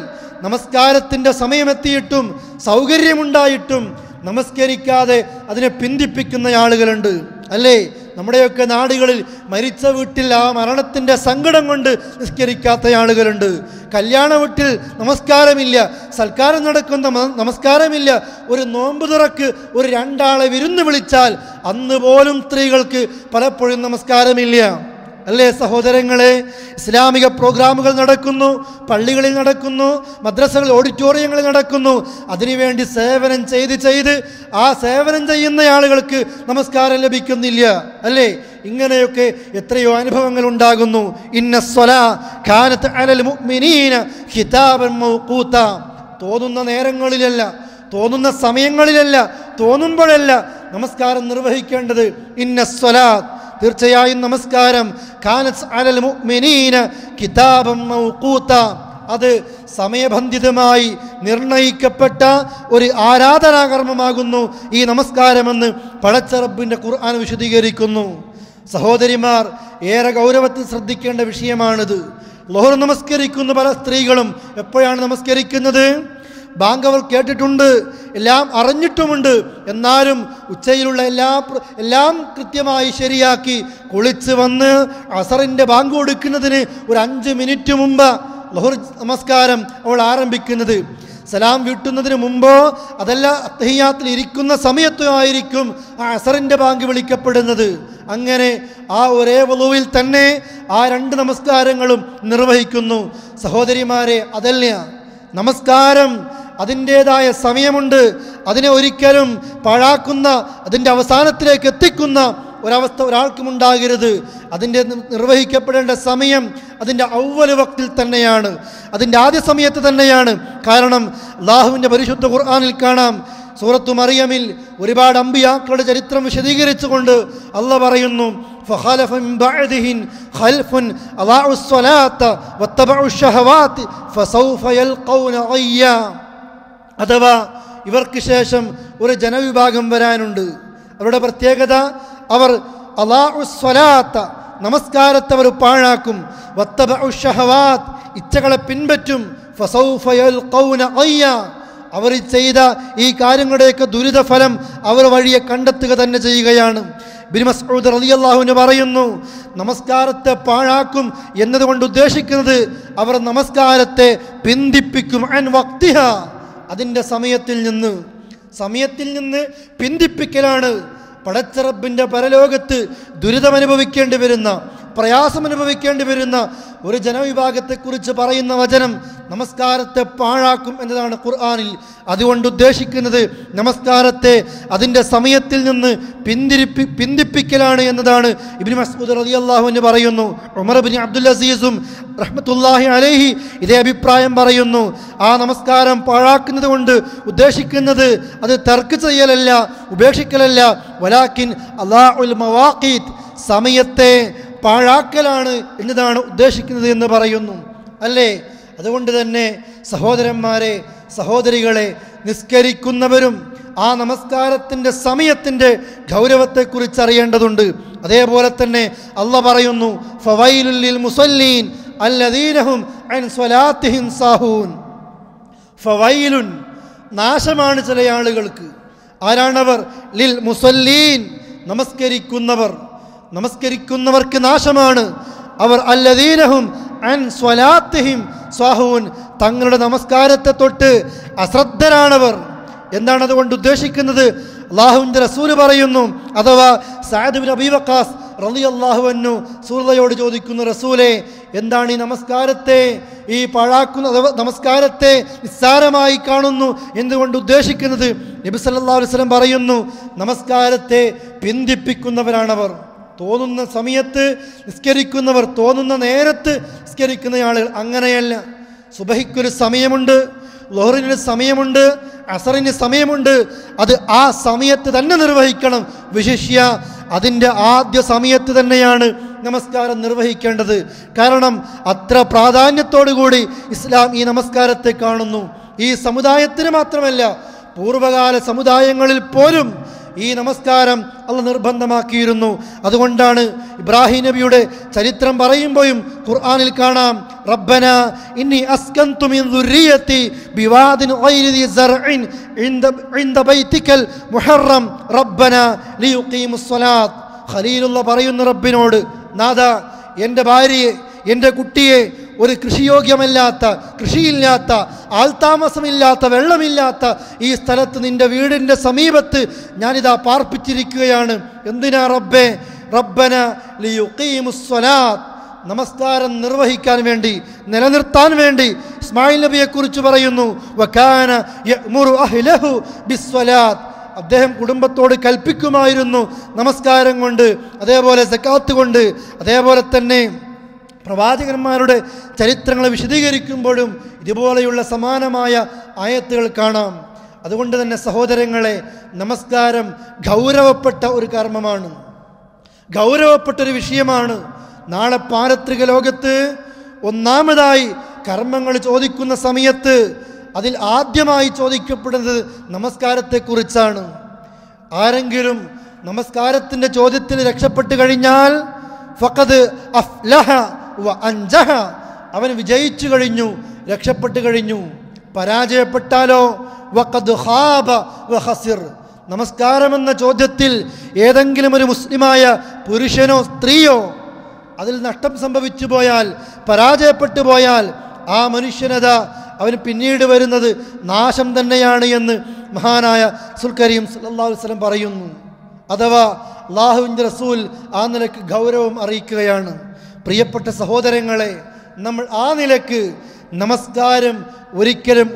നമസ്കാരത്തിൻ്റെ സമയമെത്തിയിട്ടും സൗകര്യമുണ്ടായിട്ടും നമസ്കരിക്കാതെ അതിനെ പിന്തിപ്പിക്കുന്ന ആളുകളുണ്ട്, അല്ലേ? നമ്മുടെയൊക്കെ നാടുകളിൽ മരിച്ച വീട്ടിൽ ആ മരണത്തിൻ്റെ സങ്കടം കൊണ്ട് നിസ്കരിക്കാത്ത ആളുകളുണ്ട്. കല്യാണ വീട്ടിൽ നമസ്കാരമില്ല, സൽക്കാരം നടക്കുന്ന നമസ്കാരമില്ല. ഒരു നോമ്പ് തുറക്ക് ഒരു 2 ആളെ വിരുന്ന് വിളിച്ചാൽ അന്ന് പോലും സ്ത്രീകൾക്ക് പലപ്പോഴും നമസ്കാരമില്ല, അല്ലേ സഹോദരങ്ങളെ? ഇസ്ലാമിക പ്രോഗ്രാമുകൾ നടക്കുന്നു, പള്ളികളിൽ നടക്കുന്നു, മദ്രസകൾ, ഓഡിറ്റോറിയങ്ങളിൽ നടക്കുന്നു. അതിനുവേണ്ടി സേവനം ചെയ്ത് ആ സേവനം ചെയ്യുന്ന ആളുകൾക്ക് നമസ്കാരം ലഭിക്കുന്നില്ല, അല്ലേ? ഇങ്ങനെയൊക്കെ എത്രയോ അനുഭവങ്ങൾ ഉണ്ടാകുന്നു. ഇന്നസ്സലാ കാനത് അലൽ മുഅ്മിനീന കിതാബൻ മൗഖൂത. തോന്നുന്ന നേരങ്ങളിലല്ല, തോന്നുന്ന സമയങ്ങളിലല്ല, തോന്നുമ്പോഴല്ല നമസ്കാരം നിർവഹിക്കേണ്ടത്. ഇന്നസ്സലാത്ത്, തീർച്ചയായും നമസ്കാരം, കാനത് അലൽ മുഅ്മിനീന കിതാബൻ മൗഖൂത, അത് സമയബന്ധിതമായി നിർണയിക്കപ്പെട്ട ഒരു ആരാധനാകർമ്മമാകുന്നു ഈ നമസ്കാരമെന്ന് പടച്ച റബ്ബിൻ്റെ ഖുർആൻ വിശദീകരിക്കുന്നു. സഹോദരിമാർ, ഏറെ ഗൗരവത്തിൽ ശ്രദ്ധിക്കേണ്ട വിഷയമാണിത്. ളുഹർ നമസ്കരിക്കുന്ന പല സ്ത്രീകളും എപ്പോഴാണ് നമസ്കരിക്കുന്നത്? ബാങ്ക് അവർ കേട്ടിട്ടുണ്ട്, എല്ലാം അറിഞ്ഞിട്ടുമുണ്ട്. എന്നാലും ഉച്ചയിലുള്ള എല്ലാം കൃത്യമായി ശരിയാക്കി കുളിച്ച് വന്ന് അസറിൻ്റെ ബാങ്ക് കൊടുക്കുന്നതിന് ഒരു 5 മിനിറ്റ് മുമ്പ് ളുഹർ നമസ്കാരം അവൾ ആരംഭിക്കുന്നത്. സലാം വീട്ടുന്നതിന് മുമ്പോ അതല്ല അത്തഹിയ്യാത്തിൽ ഇരിക്കുന്ന സമയത്തോ ആയിരിക്കും ആ അസറിൻ്റെ ബാങ്ക് വിളിക്കപ്പെടുന്നത്. അങ്ങനെ ആ ഒരേ വുളുവിൽ തന്നെ ആ 2 നമസ്കാരങ്ങളും നിർവഹിക്കുന്നു. സഹോദരിമാരെ, അതല്ല നമസ്കാരം, അതിൻ്റേതായ സമയമുണ്ട്. അതിനെ ഒരിക്കലും പാഴാക്കുന്ന, അതിൻ്റെ അവസാനത്തിലേക്ക് എത്തിക്കുന്ന ഒരവസ്ഥ ഒരാൾക്കും ഉണ്ടാകരുത്. അതിൻ്റെ നിർവഹിക്കപ്പെടേണ്ട സമയം അതിൻ്റെ അവ്വൽ വക്തിൽ തന്നെയാണ്, അതിൻ്റെ ആദ്യ സമയത്ത് തന്നെയാണ്. കാരണം അല്ലാഹുവിൻ്റെ പരിശുദ്ധ ഖുർആനിൽ കാണാം, സൂറത്തു മറിയമിൽ ഒരുപാട് അമ്പിയാക്കളുടെ ചരിത്രം വിശദീകരിച്ചുകൊണ്ട് അല്ലാഹ് പറയുന്നു, ഫഖലഫ മിൻ ബഅദിഹിൻ ഖൽഫുൻ അളാഉ സ്വലാത്ത വത്തബഉ ശഹവാതി ഫസൗഫ യൽഖൗന ഗയ്യ. അഥവാ ഇവർക്ക് ശേഷം ഒരു ജനവിഭാഗം വരാനുണ്ട്. അവരുടെ പ്രത്യേകത, അവർ അളാഉ സ്വലാത്ത, നമസ്കാരത്തെ അവർ പാഴാക്കും, വത്തബഉ ശഹവാത്, ഇച്ഛകളെ പിൻപറ്റും, ഫസൗഫ യൽഖൗന ഗയ്യ, അവർ ചെയ്ത ഈ കാര്യങ്ങളുടെയൊക്കെ ദുരിതഫലം അവർ വഴിയെ കണ്ടെത്തുക തന്നെ ചെയ്യുകയാണ്. ഇബ്നു മസ്ഊദ് റളിയല്ലാഹു അൻഹു പറയുന്നു, നമസ്കാരത്തെ പാഴാക്കും എന്നതുകൊണ്ട് ഉദ്ദേശിക്കുന്നത് അവർ നമസ്കാരത്തെ പിന്തിപ്പിക്കും, അൻ വക്തിഹ, അതിൻ്റെ സമയത്തിൽ നിന്ന് പിന്തിപ്പിക്കലാണ്. പടച്ചറബിൻ്റെ പരലോകത്ത് ദുരിതമനുഭവിക്കേണ്ടി വരുന്ന, പ്രയാസമനുഭവിക്കേണ്ടി വരുന്ന ഒരു ജനവിഭാഗത്തെക്കുറിച്ച് പറയുന്ന വചനം നമസ്കാരത്തെ പാഴാക്കും എന്നതാണ് ഖുർആനിൽ. അതുകൊണ്ട് ഉദ്ദേശിക്കുന്നത് നമസ്കാരത്തെ അതിൻ്റെ സമയത്തിൽ നിന്ന് പിന്തിപ്പിക്കലാണ് എന്നതാണ്. ഇബ്നു മസ്ഊദ് റളിയല്ലാഹു അൻഹു പറയുന്നു. ഉമർ ഇബ്നു അബ്ദുൽ അസീസും റഹ്മത്തുള്ളാഹി അലൈഹി ഇതേ അഭിപ്രായം പറയുന്നു. ആ നമസ്കാരം പാഴാക്കുന്നത് കൊണ്ട് ഉദ്ദേശിക്കുന്നത് അത് തർക്ക് ചെയ്യലല്ല, ഉപേക്ഷിക്കലല്ല, വലാകിൻ അളാഉൽ മവാഖീത്ത്, സമയത്തെ പാഴാക്കലാണ് എന്നതാണ് ഉദ്ദേശിക്കുന്നത് എന്ന് പറയുന്നു. അല്ലേ? അതുകൊണ്ട് തന്നെ സഹോദരന്മാരെ, സഹോദരികളെ, നിസ്കരിക്കുന്നവരും ആ നമസ്കാരത്തിൻ്റെ സമയത്തിൻ്റെ ഗൗരവത്തെക്കുറിച്ച് അറിയേണ്ടതുണ്ട്. അതേപോലെ തന്നെ അല്ലാഹ് പറയുന്നു, ഫവൈലുൽ ലിൽ മുസല്ലീൻ അല്ലദീന ഹും അൻ സ്വലാത്തിഹിം സാഹൂൻ. ഫവൈലുൻ, നാശമാണ് ചില ആളുകൾക്ക്. ആരാണവർ? ലിൽ മുസല്ലീൻ, നമസ്കരിക്കുന്നവർക്ക് നാശമാണ് അവർ. അല്ലദീനഹും അൻ സ്വലാത്തിഹിം സാഹൂൻ, തങ്ങളുടെ നമസ്കാരത്തെ തൊട്ട് അശ്രദ്ധരാണവർ. എന്താണ് അതുകൊണ്ട് ഉദ്ദേശിക്കുന്നത്? അല്ലാഹുവിൻ്റെ റസൂൽ പറയുന്നു, അഥവാ സഅദ് ഇബ്നു അബീ വഖാസ് റളിയല്ലാഹു അൻഹു റസൂലുള്ളാഹിയോട് ചോദിക്കുന്നു, റസൂലേ, എന്താണ് ഈ നമസ്കാരത്തെ ഈ പാഴാക്കുന്ന നമസ്കാരത്തെ നിസ്സാരമായി കാണുന്നു എന്തുകൊണ്ട് ഉദ്ദേശിക്കുന്നത്? നബി സല്ലല്ലാഹു അലൈഹി വസല്ലം പറയുന്നു, നമസ്കാരത്തെ പിന്തിപ്പിക്കുന്നവരാണവർ. തോന്നുന്ന സമയത്ത് നിസ്കരിക്കുന്നവർ, തോന്നുന്ന നേരത്ത് നിസ്കരിക്കുന്ന ആളുകൾ. അങ്ങനെയല്ല. സുബഹിക്കൊരു സമയമുണ്ട്, ളുഹറിന് സമയമുണ്ട്, അസറിന് സമയമുണ്ട്. അത് ആ സമയത്ത് തന്നെ നിർവഹിക്കണം. വിശിഷ്യ അതിൻ്റെ ആദ്യ സമയത്ത് തന്നെയാണ് നമസ്കാരം നിർവഹിക്കേണ്ടത്. കാരണം അത്ര പ്രാധാന്യത്തോടുകൂടി ഇസ്ലാം ഈ നമസ്കാരത്തെ കാണുന്നു. ഈ സമുദായത്തിന് മാത്രമല്ല, പൂർവകാല സമുദായങ്ങളിൽ പോലും ഈ നമസ്കാരം അല്ലാഹ് നിർബന്ധമാക്കിയിരുന്നു. അതുകൊണ്ടാണ് ഇബ്രാഹിം നബിയുടെ ചരിത്രം പറയുമ്പോഴും ഖുർആനിൽ കാണാം, റബ്ബന ഇന്നി അസ്കൻതു മിൻ ദുർരിയതി ബിവാദിൻ ഗൈരി ദി സർഇൻ ഇൻദ ബൈതികൽ മുഹറം റബ്ബന ലിയുഖീമുസ് സ്വലാത്ത്. ഖലീലുള്ളാഹ് പറയുന്ന റബ്ബിനോട്, നാഥാ, എൻ്റെ ഭാര്യയെ, എൻ്റെ കുട്ടിയെ ഒരു കൃഷിയോഗ്യമല്ലാത്ത, കൃഷിയില്ലാത്ത, ആൾതാമസമില്ലാത്ത, വെള്ളമില്ലാത്ത ഈ സ്ഥലത്ത് നിൻ്റെ വീടിൻ്റെ സമീപത്ത് ഞാനിതാ പാർപ്പിച്ചിരിക്കുകയാണ്. എന്തിനാ റബ്ബേ? റബ്ബന ലിയുഖീമുസ് സ്വലാത്ത്, നമസ്കാരം നിർവഹിക്കാൻ വേണ്ടി, നിലനിർത്താൻ വേണ്ടി. ഇസ്മായിൽ നബിയെക്കുറിച്ച് പറയുന്നു, വകാന യഅ്മുറു അഹ്ലഹു ബിസ്സലാത്ത്, അദ്ദേഹം കുടുംബത്തോട് കൽപ്പിക്കുമായിരുന്നു നമസ്കാരം കൊണ്ട്, അതേപോലെ സക്കാത്ത് കൊണ്ട്. അതേപോലെ തന്നെ പ്രവാചകന്മാരുടെ ചരിത്രങ്ങൾ വിശദീകരിക്കുമ്പോഴും ഇതുപോലെയുള്ള സമാനമായ ആയത്തുകൾ കാണാം. അതുകൊണ്ട് തന്നെ സഹോദരങ്ങളെ, നമസ്കാരം ഗൗരവപ്പെട്ട ഒരു കർമ്മമാണ്, ഗൗരവപ്പെട്ടൊരു വിഷയമാണ്. നാളെ പാരത്രിക ലോകത്ത് ഒന്നാമതായി കർമ്മങ്ങൾ ചോദിക്കുന്ന സമയത്ത് അതിൽ ആദ്യമായി ചോദിക്കപ്പെടുന്നത് നമസ്കാരത്തെക്കുറിച്ചാണ്. ആരെങ്കിലും നമസ്കാരത്തിൻ്റെ ചോദ്യത്തിന് രക്ഷപ്പെട്ട് കഴിഞ്ഞാൽ ഫഖദ് അഫ്ലഹ വ അൻജഹ, അവൻ വിജയിച്ചു കഴിഞ്ഞു, രക്ഷപ്പെട്ടു കഴിഞ്ഞു. പരാജയപ്പെട്ടാലോ വഖദ് ഖാബ വ ഖസിർ. നമസ്കാരമെന്ന ചോദ്യത്തിൽ ഏതെങ്കിലും ഒരു മുസ്ലിമായ പുരുഷനോ സ്ത്രീയോ അതിൽ നഷ്ടം സംഭവിച്ചു പോയാൽ, പരാജയപ്പെട്ടു പോയാൽ, ആ മനുഷ്യനത അവന് പിന്നീട് വരുന്നത് നാശം തന്നെയാണ് എന്ന് മഹാനായ റസൂൽ കരീം സല്ലല്ലാഹു അലൈഹി വസല്ലം പറയുന്നു. അഥവാ അല്ലാഹുവിൻ്റെ റസൂൽ ആ നിലക്ക് ഗൗരവം അറിയിക്കുകയാണ്. പ്രിയപ്പെട്ട സഹോദരങ്ങളെ, നമ്മൾ ആ നിലക്ക് നമസ്കാരം ഒരിക്കലും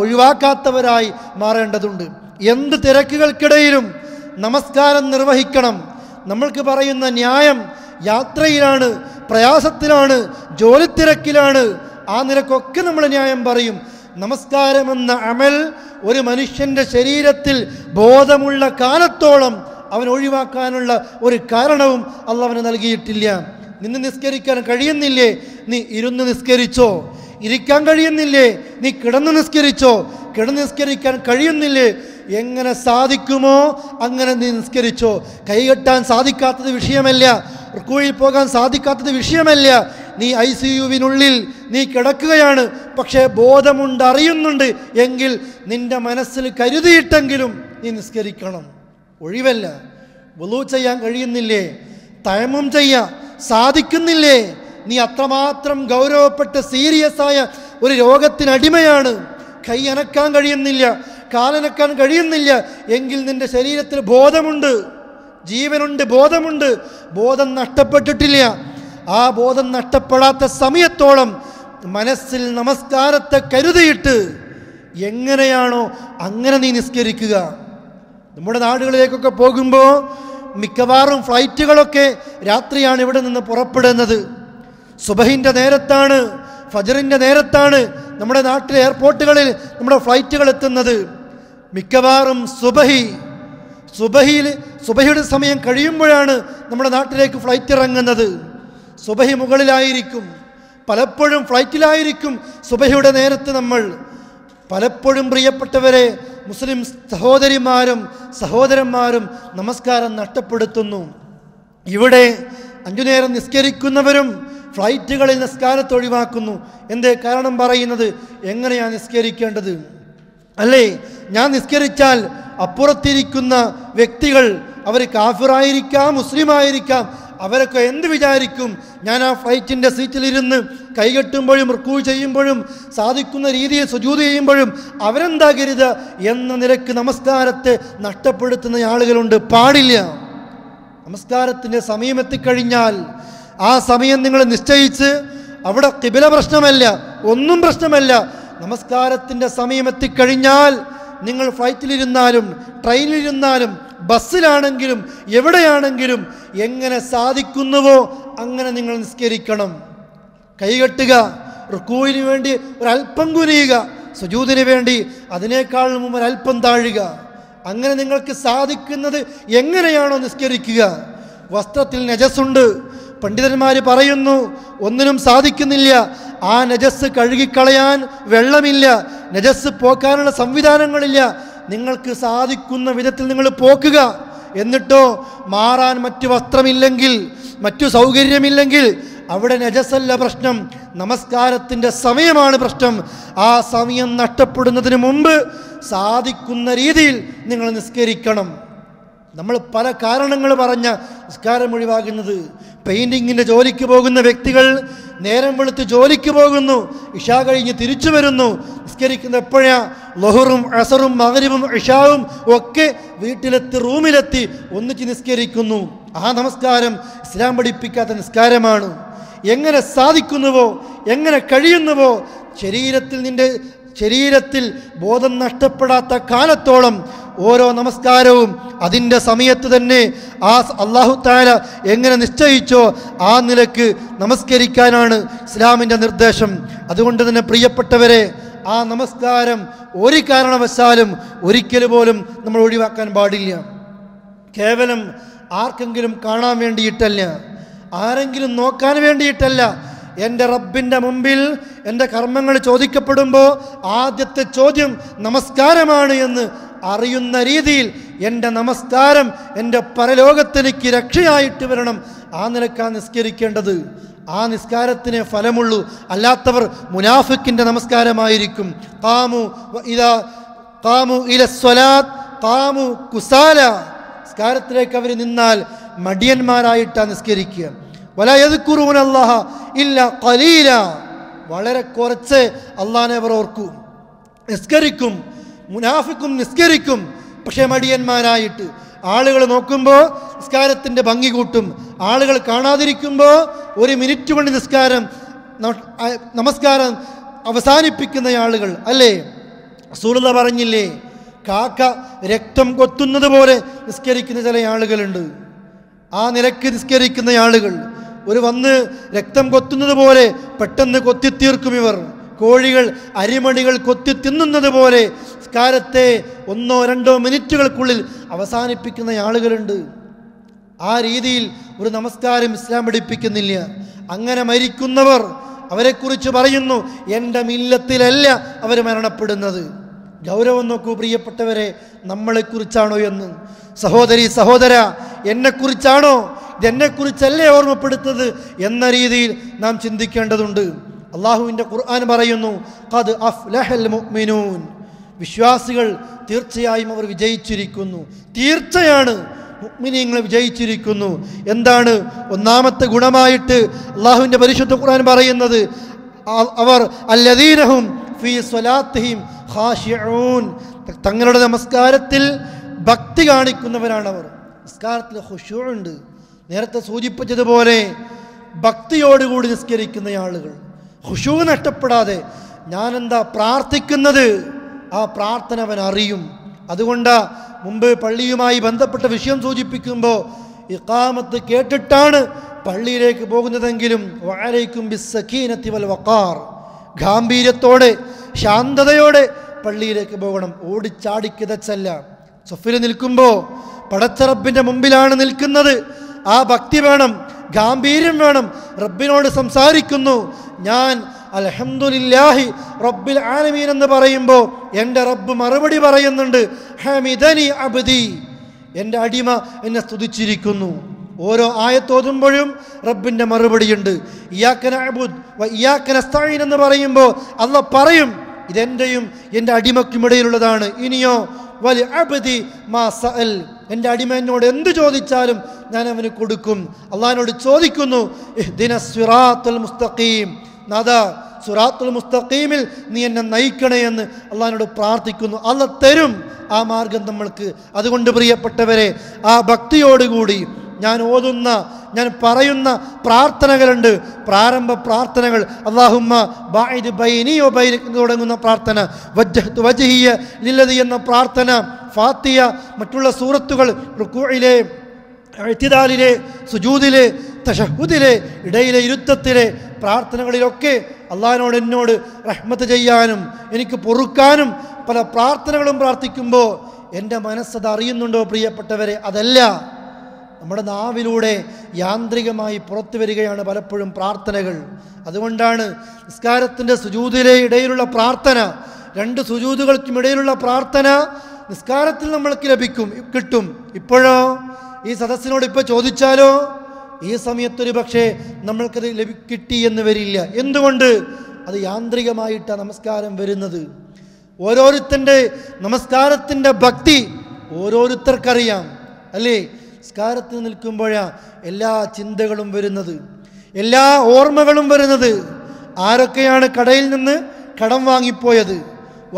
ഒഴിവാക്കാത്തവരായി മാറേണ്ടതുണ്ട്. എന്ത് തിരക്കുകൾക്കിടയിലും നമസ്കാരം നിർവഹിക്കണം. നമ്മൾക്ക് പറയുന്ന ന്യായം യാത്രയിലാണ്, പ്രയാസത്തിലാണ്, ജോലി തിരക്കിലാണ്, ആ നിലക്കൊക്കെ നമ്മൾ ന്യായം പറയും. നമസ്കാരമെന്ന അമൽ ഒരു മനുഷ്യൻ്റെ ശരീരത്തിൽ ബോധമുള്ള കാലത്തോളം അവൻ ഒഴിവാക്കാനുള്ള ഒരു കാരണവും അല്ലാഹ് അവന് നൽകിയിട്ടില്ല. നിന്ന് നിസ്കരിക്കാൻ കഴിയുന്നില്ലേ, നീ ഇരുന്ന് നിസ്കരിച്ചോ. ഇരിക്കാൻ കഴിയുന്നില്ലേ, നീ കിടന്ന് നിസ്കരിച്ചോ. കിടന്ന് നിസ്കരിക്കാൻ കഴിയുന്നില്ലേ, എങ്ങനെ സാധിക്കുമോ അങ്ങനെ നീ നിസ്കരിച്ചോ. കൈകെട്ടാൻ സാധിക്കാത്തത് വിഷയമല്ല, റുക്കൂയിൽ പോകാൻ സാധിക്കാത്തത് വിഷയമല്ല. നീ ICUവിനുള്ളിൽ നീ കിടക്കുകയാണ്, പക്ഷേ ബോധമുണ്ട്, അറിയുന്നുണ്ട് എങ്കിൽ നിന്റെ മനസ്സിൽ കരുതിയിട്ടെങ്കിലും നീ നിസ്കരിക്കണം. ഒഴിവല്ല. വുളൂ ചെയ്യാൻ കഴിയുന്നില്ലേ, തയമ്മും ചെയ്യാൻ സാധിക്കുന്നില്ലേ, നീ അത്രമാത്രം ഗൗരവപ്പെട്ട സീരിയസ് ആയ ഒരു രോഗത്തിനടിമയാണ്. കൈ അനക്കാൻ കഴിയുന്നില്ല, കാലനക്കാൻ കഴിയുന്നില്ല എങ്കിൽ നിന്റെ ശരീരത്തിൽ ബോധമുണ്ട്, ജീവനുണ്ട്, ബോധമുണ്ട്, ബോധം നഷ്ടപ്പെട്ടിട്ടില്ല. ആ ബോധം നഷ്ടപ്പെടാത്ത സമയത്തോളം മനസ്സിൽ നമസ്കാരത്തെ കരുതിയിട്ട് എങ്ങനെയാണോ അങ്ങനെ നീ നിസ്കരിക്കുക. നമ്മുടെ നാടുകളിലേക്കൊക്കെ പോകുമ്പോൾ മിക്കവാറും ഫ്ലൈറ്റുകളൊക്കെ രാത്രിയാണ് ഇവിടെ നിന്ന് പുറപ്പെടുന്നത്. സുബഹിൻ്റെ നേരത്താണ്, ഫജറിൻ്റെ നേരത്താണ് നമ്മുടെ നാട്ടിലെ എയർപോർട്ടുകളിൽ നമ്മുടെ ഫ്ലൈറ്റുകൾ എത്തുന്നത്. മിക്കവാറും സുബഹിയുടെ സമയം കഴിയുമ്പോഴാണ് നമ്മുടെ നാട്ടിലേക്ക് ഫ്ലൈറ്റ് ഇറങ്ങുന്നത്. സുബഹി മുകളിലായിരിക്കും, പലപ്പോഴും ഫ്ലൈറ്റിലായിരിക്കും സുബഹിയുടെ നേരത്ത് നമ്മൾ. പലപ്പോഴും പ്രിയപ്പെട്ടവരെ, മുസ്ലിം സഹോദരിമാരും സഹോദരന്മാരും നമസ്കാരം നഷ്ടപ്പെടുത്തുന്നു. ഇവിടെ 5 നേരം നിസ്കരിക്കുന്നവരും ഫ്ലൈറ്റുകളിൽ നിസ്കാരത്തെ ഒഴിവാക്കുന്നു. എന്തേ കാരണം പറയുന്നത്? എങ്ങനെയാണ് നിസ്കരിക്കേണ്ടത്? അല്ലേ, ഞാൻ നിസ്കരിച്ചാൽ അപ്പുറത്തിരിക്കുന്ന വ്യക്തികൾ അവർ കാഫിറായിരിക്കാം, മുസ്ലിമായിരിക്കാം, അവരൊക്കെ എന്ത് വിചാരിക്കും? ഞാൻ ആ ഫ്ലൈറ്റിൻ്റെ സീറ്റിലിരുന്ന് കൈകെട്ടുമ്പോഴും റുക്കൂ ചെയ്യുമ്പോഴും സാധിക്കുന്ന രീതിയിൽ സുജൂദ് ചെയ്യുമ്പോഴും അവരെന്താ കരുതുക എന്ന നിലക്ക് നമസ്കാരത്തെ നഷ്ടപ്പെടുത്തുന്ന ആളുകളുണ്ട്. പാടില്ല. നമസ്കാരത്തിൻ്റെ സമയം എത്തിക്കഴിഞ്ഞാൽ ആ സമയം നിങ്ങൾ നിശ്ചയിച്ച്, അവിടെ ഖിബല പ്രശ്നമല്ല, ഒന്നും പ്രശ്നമല്ല. നമസ്കാരത്തിൻ്റെ സമയം എത്തിക്കഴിഞ്ഞാൽ നിങ്ങൾ ഫ്ലൈറ്റിലിരുന്നാലും ട്രെയിനിലിരുന്നാലും ബസ്സിലാണെങ്കിലും എവിടെയാണെങ്കിലും എങ്ങനെ സാധിക്കുന്നുവോ അങ്ങനെ നിങ്ങൾ നിസ്കരിക്കണം. കൈകെട്ടുക, റുക്കൂവിന് വേണ്ടി ഒരല്പം കുനിയുക, സുജൂദിന് വേണ്ടി അതിനേക്കാൾ മുമ്പ് ഒരല്പം താഴുക. അങ്ങനെ നിങ്ങൾക്ക് സാധിക്കുന്നത് എങ്ങനെയാണോ നിസ്കരിക്കുക. വസ്ത്രത്തിൽ നജസുണ്ട്, പണ്ഡിതന്മാർ പറയുന്നു ഒന്നിനും സാധിക്കുന്നില്ല, ആ നജസ് കഴുകിക്കളയാൻ വെള്ളമില്ല, നജസ് പോക്കാനുള്ള സംവിധാനങ്ങളില്ല. നിങ്ങൾക്ക് സാധിക്കുന്ന വിധത്തിൽ നിങ്ങൾ പോക്കുക. എന്നിട്ടോ മാറാൻ മറ്റു വസ്ത്രമില്ലെങ്കിൽ, മറ്റു സൗകര്യമില്ലെങ്കിൽ അവിടെ നജസല്ല പ്രശ്നം, നമസ്കാരത്തിൻ്റെ സമയമാണ് പ്രശ്നം. ആ സമയം നഷ്ടപ്പെടുന്നതിന് മുമ്പ് സാധിക്കുന്ന രീതിയിൽ നിങ്ങൾ നിസ്കരിക്കണം. നമ്മൾ പല കാരണങ്ങൾ പറഞ്ഞ നിസ്കാരം ഒഴിവാകുന്നത്. പെയിൻറ്റിങ്ങിൻ്റെ ജോലിക്ക് പോകുന്ന വ്യക്തികൾ നേരം വെളുത്ത് ജോലിക്ക് പോകുന്നു, ഇഷാ കഴിഞ്ഞ് തിരിച്ചു വരുന്നു. നിസ്കരിക്കുന്ന എപ്പോഴാ? ലൊഹറും അസറും മഗ്രിബും ഇഷാവും ഒക്കെ വീട്ടിലെത്തി റൂമിലെത്തി ഒന്നിച്ച് നിസ്കരിക്കുന്നു. ആ നമസ്കാരം ഇസ്ലാം പഠിപ്പിക്കാത്ത നിസ്കാരമാണ്. എങ്ങനെ സാധിക്കുന്നുവോ, എങ്ങനെ കഴിയുന്നുവോ, ശരീരത്തിൽ ബോധം നഷ്ടപ്പെടാത്ത കാലത്തോളം ഓരോ നമസ്കാരവും അതിൻ്റെ സമയത്ത് തന്നെ ആ അല്ലാഹു തആല എങ്ങനെ നിശ്ചയിച്ചോ ആ നിലക്ക് നമസ്കരിക്കാനാണ് ഇസ്ലാമിൻ്റെ നിർദ്ദേശം. അതുകൊണ്ട് തന്നെ പ്രിയപ്പെട്ടവരെ, ആ നമസ്കാരം ഒരു കാരണവശാലും ഒരിക്കൽ പോലും നമ്മൾ ഒഴിവാക്കാൻ പാടില്ല. കേവലം ആർക്കെങ്കിലും കാണാൻ വേണ്ടിയിട്ടല്ല, ആരെങ്കിലും നോക്കാൻ വേണ്ടിയിട്ടല്ല. എൻ്റെ റബ്ബിൻ്റെ മുമ്പിൽ എൻ്റെ കർമ്മങ്ങൾ ചോദിക്കപ്പെടുമ്പോൾ ആദ്യത്തെ ചോദ്യം നമസ്കാരമാണ് എന്ന് അറിയുന്ന രീതിയിൽ എൻ്റെ നമസ്കാരം എൻ്റെ പരലോകത്തെനിക്ക് രക്ഷയായിട്ട് വരണം. ആ നിലക്കാണ് നിസ്കരിക്കേണ്ടത്. ആ നിസ്കാരത്തിനെ ഫലമുള്ളൂ. അല്ലാത്തവർ മുനാഫിക്കിൻ്റെ നമസ്കാരമായിരിക്കും. ഖാമു ഇലസ്സലാത്ത് ഖാമു കുസാല. നിസ്കാരത്തിലേക്ക് അവർ നിന്നാൽ മടിയന്മാരായിട്ടാണ് നിസ്കരിക്കുക. വലാ യദ്കുറൂന അല്ലാഹ ഇല്ല ഖലീല. വളരെ കുറച്ച് അള്ളാഹനെ അവർ ഓർക്കും. നിസ്കരിക്കും, മുനാഫിക്കും നിസ്കരിക്കും, പക്ഷേ മടിയന്മാരായിട്ട്. ആളുകൾ നോക്കുമ്പോൾ നിസ്കാരത്തിൻ്റെ ഭംഗി കൂട്ടും, ആളുകൾ കാണാതിരിക്കുമ്പോൾ 1 മിനിറ്റ് കൊണ്ട് നമസ്കാരം അവസാനിപ്പിക്കുന്ന ആളുകൾ അല്ലേ? റസൂലുള്ളാഹി പറഞ്ഞില്ലേ, കാക്ക രക്തം കൊത്തുന്നത് പോലെ നിസ്കരിക്കുന്ന ചില ആളുകളുണ്ട്. ആ നിലക്ക് നിസ്കരിക്കുന്ന ആളുകൾ വന്ന് രക്തം കൊത്തുന്നത് പോലെ പെട്ടെന്ന് കൊത്തിത്തീർക്കും ഇവർ. കോഴികൾ അരിമണികൾ കൊത്തി തിന്നുന്നത് പോലെ നിസ്കാരത്തെ 1-2 മിനിറ്റുകൾക്കുള്ളിൽ അവസാനിപ്പിക്കുന്ന ആളുകളുണ്ട്. ആ രീതിയിൽ ഒരു നമസ്കാരം ഇസ്ലാം പഠിപ്പിക്കുന്നില്ല. അങ്ങനെ മരിക്കുന്നവർ, അവരെക്കുറിച്ച് പറയുന്നു, എൻ്റെ മില്ലത്തിലല്ല അവർ മരണപ്പെടുന്നത്. ഗൗരവം നോക്കൂ പ്രിയപ്പെട്ടവരെ, നമ്മളെക്കുറിച്ചാണോ എന്ന്. സഹോദരി സഹോദര, എന്നെക്കുറിച്ചാണോ? ഇതെന്നെക്കുറിച്ചല്ലേ ഓർമ്മപ്പെടുത്തത് എന്ന രീതിയിൽ നാം ചിന്തിക്കേണ്ടതുണ്ട്. അള്ളാഹുവിൻ്റെ ഖുർആൻ പറയുന്നു, ഖദ് അഫ്ലഹൽ മുഅ്മിനൂൻ. വിശ്വാസികൾ തീർച്ചയായും അവർ വിജയിച്ചിരിക്കുന്നു. തീർച്ചയാണ് മുഅ്മിനീങ്ങൾ വിജയിച്ചിരിക്കുന്നു. എന്താണ് ഒന്നാമത്തെ ഗുണമായിട്ട് അള്ളാഹുവിൻ്റെ പരിശുദ്ധ ഖുർആൻ പറയുന്നത്? അവർ അല്ലദീനഹും ഫീ സ്വലാത്തിഹിം ഖാശിഊൻ. തങ്ങളുടെ നമസ്കാരത്തിൽ ഭക്തി കാണിക്കുന്നവരാണവർ. നിസ്കാരത്തിൽ ഖുശൂഉണ്ട്. നേരത്തെ സൂചിപ്പിച്ചതുപോലെ ഭക്തിയോടുകൂടി നിസ്കരിക്കുന്ന ആളുകൾ, ഖുശൂ നഷ്ടപ്പെടാതെ ഞാനെന്താ പ്രാർത്ഥിക്കുന്നത്, ആ പ്രാർത്ഥന അവൻ അറിയും. അതുകൊണ്ട് മുമ്പ് പള്ളിയുമായി ബന്ധപ്പെട്ട വിഷയം സൂചിപ്പിക്കുമ്പോൾ ഇഖാമത്ത് കേട്ടിട്ടാണ് പള്ളിയിലേക്ക് പോകുന്നതെങ്കിലും വഅലൈക്കും ബിസ്സകീനത്തി വൽ വഖാർ, ഗാംഭീര്യത്തോടെ ശാന്തതയോടെ പള്ളിയിലേക്ക് പോകണം. ഓടിച്ചാടിക്കിതച്ചല്ല. സഫിൽ നിൽക്കുമ്പോൾ പടച്ച റബ്ബിൻ്റെ മുമ്പിലാണ് നിൽക്കുന്നത്. ആ ഭക്തി വേണം, ഗാംഭീര്യം വേണം. റബ്ബിനോട് സംസാരിക്കുന്നു, ഞാൻ അൽഹംദുലില്ലാഹി റബ്ബിൽ ആലമീൻ എന്ന് പറയുമ്പോൾ എൻ്റെ റബ്ബ് മറുപടി പറയുന്നുണ്ട്, ഹമിദനി അബ്ദി, എൻ്റെ അടിമ എന്നെ സ്തുതിച്ചിരിക്കുന്നു. ഓരോ ആയത്തോതുമ്പോഴും റബ്ബിൻ്റെ മറുപടിയുണ്ട്. ഇയ്യാക നഅ്ബുദ് വ ഇയ്യാക നസ്തഈൻ എന്ന് പറയുമ്പോൾ അല്ലാഹ് പറയും, ഇതെൻ്റെയും എൻ്റെ അടിമയ്ക്കുമിടയിലുള്ളതാണ്. ഇനിയോ വലി അബ്ദി മാ സഅൽ, എൻ്റെ അടിമ എന്നോട് എന്ത് ചോദിച്ചാലും ഞാൻ അവന് കൊടുക്കും. അള്ളാഹിനോട് ചോദിക്കുന്നു, ഇഹ്ദിനസ് സിറാത്തുൽ മുസ്തഖീം, നാദാ സിറാത്തുൽ മുസ്തഖീമിൽ നീ എന്നെ നയിക്കണേ എന്ന് അള്ളാഹിനോട് പ്രാർത്ഥിക്കുന്നു. അള്ളാഹ് തരും ആ മാർഗം നമ്മൾക്ക്. അതുകൊണ്ട് പ്രിയപ്പെട്ടവരെ, ആ ഭക്തിയോടുകൂടി ഞാൻ ഓതുന്ന, ഞാൻ പറയുന്ന പ്രാർത്ഥനകളുണ്ട്. പ്രാരംഭ പ്രാർത്ഥനകൾ അല്ലാഹുമ്മ ബഅദ് ബൈനി വ ബൈനക തുടങ്ങുന്ന പ്രാർത്ഥന, വജ്ജഹ്തു വജ്ഹിയ ലില്ലദി എന്ന പ്രാർത്ഥന, ഫാത്തിഹ, മറ്റുള്ള സൂറത്തുകൾ, റുകൂഇലെ, ഇഅ്തിദാലിലെ, സുജൂദിലെ, തശഹുദിലെ, ഇടയിലെ ഇരുത്തത്തിലെ പ്രാർത്ഥനകളിലൊക്കെ അള്ളാഹിനോട് എന്നോട് റഹ്മത്ത് ചെയ്യാനും എനിക്ക് പൊറുക്കാനും പല പ്രാർത്ഥനകളും പ്രാർത്ഥിക്കുമ്പോൾ എൻ്റെ മനസ്സത് അറിയുന്നുണ്ടോ പ്രിയപ്പെട്ടവരെ? അതല്ല, നമ്മുടെ നാവിലൂടെ യാന്ത്രികമായി പുറത്തു വരികയാണ് പലപ്പോഴും പ്രാർത്ഥനകൾ. അതുകൊണ്ടാണ് നിസ്കാരത്തിൻ്റെ സുജൂദിലെ ഇടയിലുള്ള പ്രാർത്ഥന, രണ്ട് സുജൂദുകൾക്കും ഇടയിലുള്ള പ്രാർത്ഥന നിസ്കാരത്തിൽ നമ്മൾക്ക് കിട്ടും. ഇപ്പോഴോ ഈ സദസ്സിനോട് ഇപ്പോൾ ചോദിച്ചാലോ ഈ സമയത്തൊരു പക്ഷേ നമ്മൾക്കത് കിട്ടി എന്ന് വരില്ല. എന്തുകൊണ്ട്? അത് യാന്ത്രികമായിട്ടാണ് നമസ്കാരം വരുന്നത്. ഓരോരുത്തൻ്റെ നമസ്കാരത്തിൻ്റെ ഭക്തി ഓരോരുത്തർക്കറിയാം, അല്ലേ? നിസ്കാരത്തിൽ നിൽക്കുമ്പോഴാണ് എല്ലാ ചിന്തകളും വരുന്നത്, എല്ലാ ഓർമ്മകളും വരുന്നത്. ആരൊക്കെയാണ് കടയിൽ നിന്ന് കടം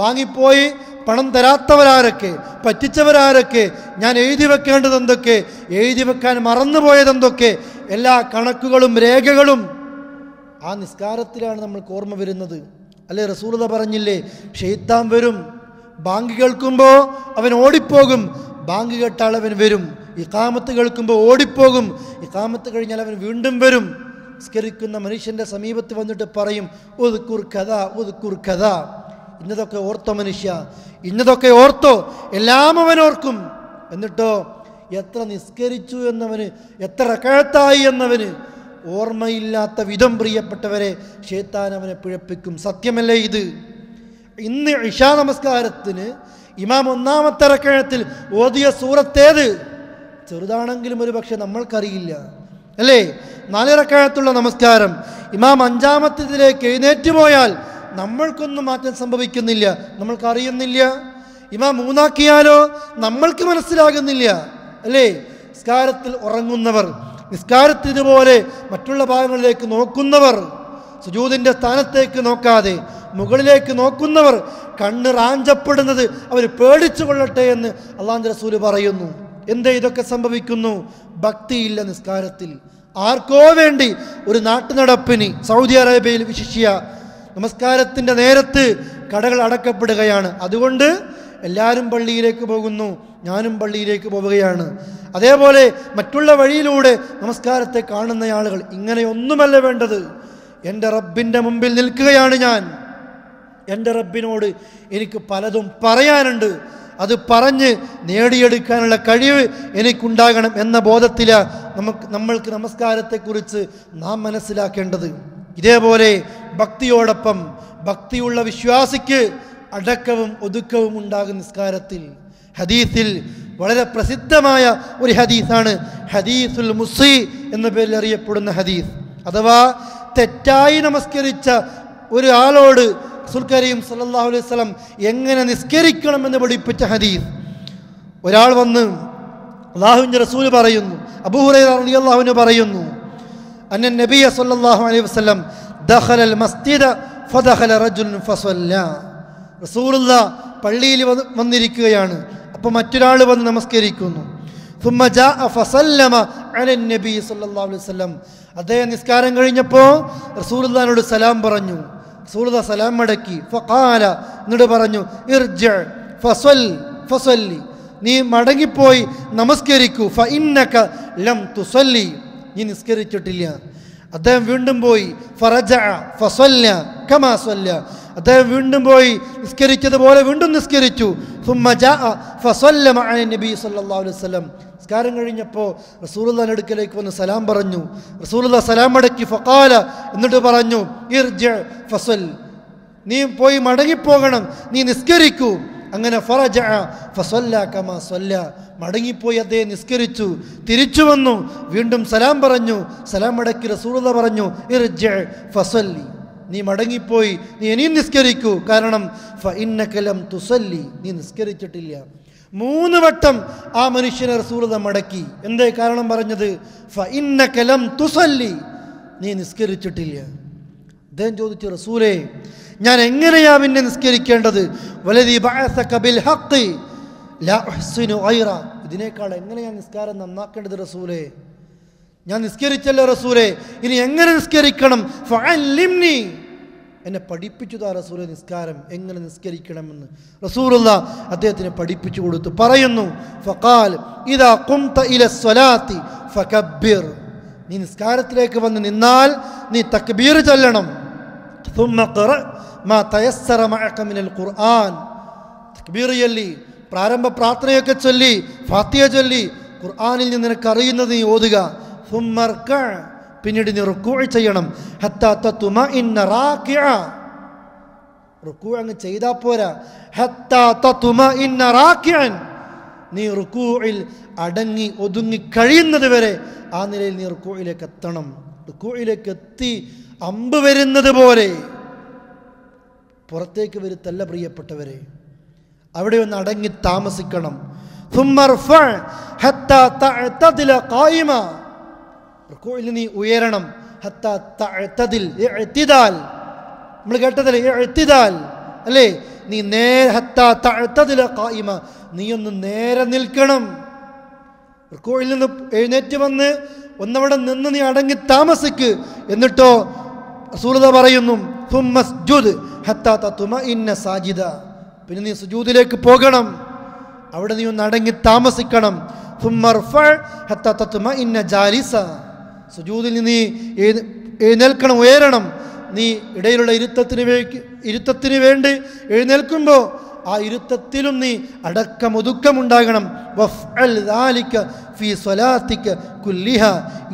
വാങ്ങിപ്പോയി പണം തരാത്തവരാരൊക്കെ, പറ്റിച്ചവരാരൊക്കെ, ഞാൻ എഴുതി വെക്കേണ്ടത് എന്തൊക്കെ, എഴുതി വെക്കാൻ മറന്നുപോയതെന്തൊക്കെ, എല്ലാ കണക്കുകളും രേഖകളും ആ നിസ്കാരത്തിലാണ് നമ്മൾക്ക് ഓർമ്മ വരുന്നത്. അല്ലേ? റസൂലുള്ളാഹി പറഞ്ഞില്ലേ, ശൈത്താൻ വരും, ബാങ്ക് കേൾക്കുമ്പോൾ അവൻ ഓടിപ്പോകും, ബാങ്ക് കേട്ടാൽ അവൻ വരും. ഇഖാമത്ത് കേൾക്കുമ്പോൾ ഓടിപ്പോകും, ഇഖാമത്ത് കഴിഞ്ഞാൽ അവൻ വീണ്ടും വരും. നിസ്കരിക്കുന്ന മനുഷ്യൻ്റെ സമീപത്ത് വന്നിട്ട് പറയും, ഉദ്കുർ കഥാ ഉദ്കുർ കഥാ, ഇന്നതൊക്കെ ഓർത്തോ മനുഷ്യ, ഇന്നതൊക്കെ ഓർത്തോ. എല്ലാം അവൻ ഓർക്കും. എന്നിട്ടോ എത്ര നിസ്കരിച്ചു എന്നവന്, എത്ര റകഅത്തായി എന്നവന് ഓർമ്മയില്ലാത്ത വിധം പ്രിയപ്പെട്ടവരെ ശൈത്താൻ അവനെ പിഴപ്പിക്കും. സത്യമല്ലേ ഇത്? ഇന്ന് ഇശാ നമസ്കാരത്തിന് ഇമാം ഒന്നാമത്തെ റകഅത്തിൽ ഓതിയ സൂറത്തേത്? ചെറുതാണെങ്കിലും ഒരു പക്ഷെ നമ്മൾക്കറിയില്ല, അല്ലേ? 4 റകഅത്തുള്ള നമസ്കാരം ഇമാം 5-ാമത്തേതിലേക്ക് എഴുന്നേറ്റ് പോയാൽ നമ്മൾക്കൊന്നും മാറ്റം സംഭവിക്കുന്നില്ല, നമ്മൾക്കറിയുന്നില്ല. ഇമാം 3 നമ്മൾക്ക് മനസ്സിലാകുന്നില്ല, അല്ലേ? നിസ്കാരത്തിൽ ഉറങ്ങുന്നവർ, നിസ്കാരത്തിൽ ഇതുപോലെ മറ്റുള്ള ഭാഗങ്ങളിലേക്ക് നോക്കുന്നവർ, സുജൂദിൻ്റെ സ്ഥാനത്തേക്ക് നോക്കാതെ മുകളിലേക്ക് നോക്കുന്നവർ, കണ്ണ് റാഞ്ചപ്പെടുന്നത് അവർ പേടിച്ചു കൊള്ളട്ടെ എന്ന് അള്ളാഹുവിൻ്റെ റസൂല് പറയുന്നു. എന്തേ ഇതൊക്കെ സംഭവിക്കുന്നു? ഭക്തിയില്ല നിസ്കാരത്തിൽ. ആർക്കോ വേണ്ടി ഒരു നാട്ടുനടപ്പിന് സൗദി അറേബ്യയിൽ വിശിഷ്യ നമസ്കാരത്തിൻ്റെ നേരത്ത് കടകൾ അടക്കപ്പെടുകയാണ്. അതുകൊണ്ട് എല്ലാവരും പള്ളിയിലേക്ക് പോകുന്നു, ഞാനും പള്ളിയിലേക്ക് പോവുകയാണ്. അതേപോലെ മറ്റുള്ള വഴിയിലൂടെ നമസ്കാരത്തെ കാണുന്ന ആളുകൾ, ഇങ്ങനെയൊന്നുമല്ല വേണ്ടത്. എൻ്റെ റബ്ബിൻ്റെ മുമ്പിൽ നിൽക്കുകയാണ് ഞാൻ, എൻ്റെ റബ്ബിനോട് എനിക്ക് പലതും പറയാനുണ്ട്, അത് പറഞ്ഞ് നേടിയെടുക്കാനുള്ള കഴിവ് എനിക്കുണ്ടാകണം എന്ന ബോധത്തിലാണ് നമ്മൾക്ക് നമസ്കാരത്തെക്കുറിച്ച് നാം മനസ്സിലാക്കേണ്ടത്. ഇതേപോലെ ഭക്തിയോടൊപ്പം ഭക്തിയുള്ള വിശ്വാസിക്ക് അടക്കവും ഒതുക്കവും ഉണ്ടാകും നിസ്കാരത്തിൽ. ഹദീസിൽ വളരെ പ്രസിദ്ധമായ ഒരു ഹദീസാണ് ഹദീസുൽ മുസി എന്ന പേരിൽ അറിയപ്പെടുന്ന ഹദീസ്. അഥവാ തെറ്റായി നമസ്കരിച്ച ഒരാളോട് റസൂൽ കരീം സല്ലല്ലാഹു അലൈഹി വസല്ലം എങ്ങനെ നിസ്കരിക്കണമെന്ന് പഠിപ്പിച്ച ഹദീസ്. ഒരാൾ വന്ന് അല്ലാഹുവിൻ്റെ റസൂൽ പറയുന്നു, അബൂ ഹുറൈറ റളിയല്ലാഹു അൻഹു പറയുന്നു, അന്ന നബിയ സല്ലല്ലാഹു അലൈഹി വസല്ലം ദഖലൽ മസ്ജിദ ഫദഖല റജുലുൻ ഫസല്ല. റസൂലുള്ളാഹ് പള്ളിയിൽ വന്നിരിക്കുകയാണ്. അപ്പോൾ മറ്റൊരാൾ വന്ന് നമസ്കരിക്കുന്നു. ثم جاء فسلم على النبي صلى الله عليه وسلم. അദ്ദേഹം നിസ്കാരം കഴിഞ്ഞപ്പോൾ റസൂലുള്ളാഹിനോട് സലാം പറഞ്ഞു. റസൂലുള്ളാഹി സലാം മടക്കി. ഫഖാല, എന്നിട്ട് പറഞ്ഞു, ഇർജി ഫസല്ലി, നീ മടങ്ങിപ്പോയി നമസ്കരിക്കൂ. ഫഇന്നക ലം തുസല്ലി, നീ നിസ്കരിച്ചിട്ടില്ല. അദ്ദേഹം വീണ്ടും പോയി. ഫറജഅ ഫസല്ല കമാ സല്ല, അദ്ദേഹം വീണ്ടും പോയി നിസ്കരിച്ചതുപോലെ വീണ്ടും നിസ്കരിച്ചു. ثم جاء فسلم على النبي صلى الله عليه وسلم. നിസ്കാരം കഴിഞ്ഞപ്പോൾ റസൂലുള്ളാഹിന്റെ അടുക്കലേക്ക് വന്ന് സലാം പറഞ്ഞു. റസൂലുള്ളാഹി സലാം മടക്കി. ഫഖാല, എന്നിട്ട് പറഞ്ഞു, ഇർജി ഫസൽ, നീ പോയി മടങ്ങിപ്പോകണം, നീ നിസ്കരിക്കൂ. അങ്ങനെ ഫറജഅ ഫസല്ല കമാ സല്ല, മടങ്ങിപ്പോയി അദ്ദേഹം നിസ്കരിച്ചു. തിരിച്ചു വന്നു, വീണ്ടും സലാം പറഞ്ഞു. സലാം മടക്കി റസൂലുള്ളാഹി പറഞ്ഞു, ഇർജി ഫസല്ലി, നീ മടങ്ങിപ്പോയി, നീ ഇനിയും നിസ്കരിക്കൂ. കാരണം ഫഇന്നക ലം തുസല്ലി, നീ നിസ്കരിച്ചിട്ടില്ല. 3 വട്ടം ആ മനുഷ്യനെ റസൂലുള്ളാഹി മടക്കി. എന്തേ കാരണം പറഞ്ഞത്? ഫഇന്നക ലം തുസല്ലി, നീ നിസ്കരിച്ചിട്ടില്ല. അദ്ദേഹം ചോദിച്ചു, റസൂലേ, ഞാൻ എങ്ങനെയാ പിന്നെ നിസ്കരിക്കേണ്ടത്? വലദി ബഅസക ബിൽ ഹഖ് ലാ ഉഹ്സിനു ഗൈറ, ഇതിനേക്കാൾ എങ്ങനെയാ നിസ്കാരം നന്നാക്കേണ്ടത് റസൂലേ? ഞാൻ നിസ്കരിച്ചല്ലോ റസൂലേ, ഇനി എങ്ങനെ നിസ്കരിക്കണം? ഫഅല്ലിംനി, എന്നെ പഠിപ്പിച്ചു താ റസൂലേ, നിസ്കാരം എങ്ങനെ നിസ്കരിക്കണമെന്ന്. റസൂലുള്ളാഹി അദ്ദേഹത്തിന് പഠിപ്പിച്ചു കൊടുത്തു. പറയുന്നു, ഫഖാൽ ഇദാ ഖുംത ഇലസ്സലാത്തി ഫകബ്ബിർ, നീ നിസ്കാരത്തിലേക്ക് വന്ന് നിന്നാൽ നീ തക്ബീർ ചൊല്ലണം. ثم قرأ ما تيسر معك من القرآن, തക്ബീർ ചൊല്ലി, പ്രാരംഭ പ്രാർത്ഥനയൊക്കെ ചൊല്ലി, ഫാത്തിഹ ചൊല്ലി, ഖുർആനിൽ നിന്ന് നിനക്ക് അറിയുന്നത് നീ ഓതുക. ثم اركع, പിന്നീട് നീ റുക്കൂഅ് ചെയ്യണം. ഹത്താ തത്മഇന്ന റാകിഅ, റുക്കൂഅ് അങ്ങ് ചെയ്താൽ പോരാ. ഹത്താ തത്മഇന്ന റാകിഅൻ, നീ റുക്കൂഇൽ അടങ്ങി ഒതുങ്ങി കഴിയുന്നത് വരെ ആ നിലയിൽ നീ റുക്കൂഇലേക്ക് എത്തണം. റുക്കൂഇലേക്ക് എത്തി അമ്പ് വരുന്നത് പോലെ പുറത്തേക്ക് വരുത്തല്ല പ്രിയപ്പെട്ടവരെ, അവിടെ ഒന്ന് അടങ്ങി താമസിക്കണം. ثم ارفع حتى تعتدل قائما, റുക്കൂഇൽ നീ ഉയരണം. ഹത്താ തഅതദിൽ, ഇഅ്തിദാൽ, നമ്മൾ കേട്ടതല്ലേ ഇഅ്തിദാൽ അല്ലേ? നീ നേരെ ഹത്താ തഅതദില ഖായിമ, നീ ഒന്ന് നേരെ നിൽക്കണം. റുക്കൂഇൽ നിന്ന് എഴുന്നേറ്റ് വന്ന് ഒന്നവിടെ നിന്ന് നീ അടങ്ങി താമസിക്ക്. എന്നിട്ടോ റസൂലുള്ളാഹി പറയുന്നു, സുമ്മസ്ജുദ് ഹത്താ തത്മഇന്ന സാജിദ, പിന്നെ നീ സുജൂദിലേക്ക് പോകണം, അവിടെ നീ ഒന്ന് അടങ്ങി താമസിക്കണം. സുമ്മർഫഅ ഹത്താ തത്മഇന്ന ജാലിസ, സുജൂദിൽ നീ എഴുന്നേൽക്കണം, ഉയരണം. നീ ഇടയിലുള്ള ഇരുത്തത്തിന് വേണ്ടി എഴുന്നേൽക്കുമ്പോൾ ആ ഇരുത്തത്തിലും നീ അടക്കമൊതുക്കമുണ്ടാകണം. വഫ്അൽ ദാലിക ഫീ സ്വലാത്തിക കുല്ലിഹ,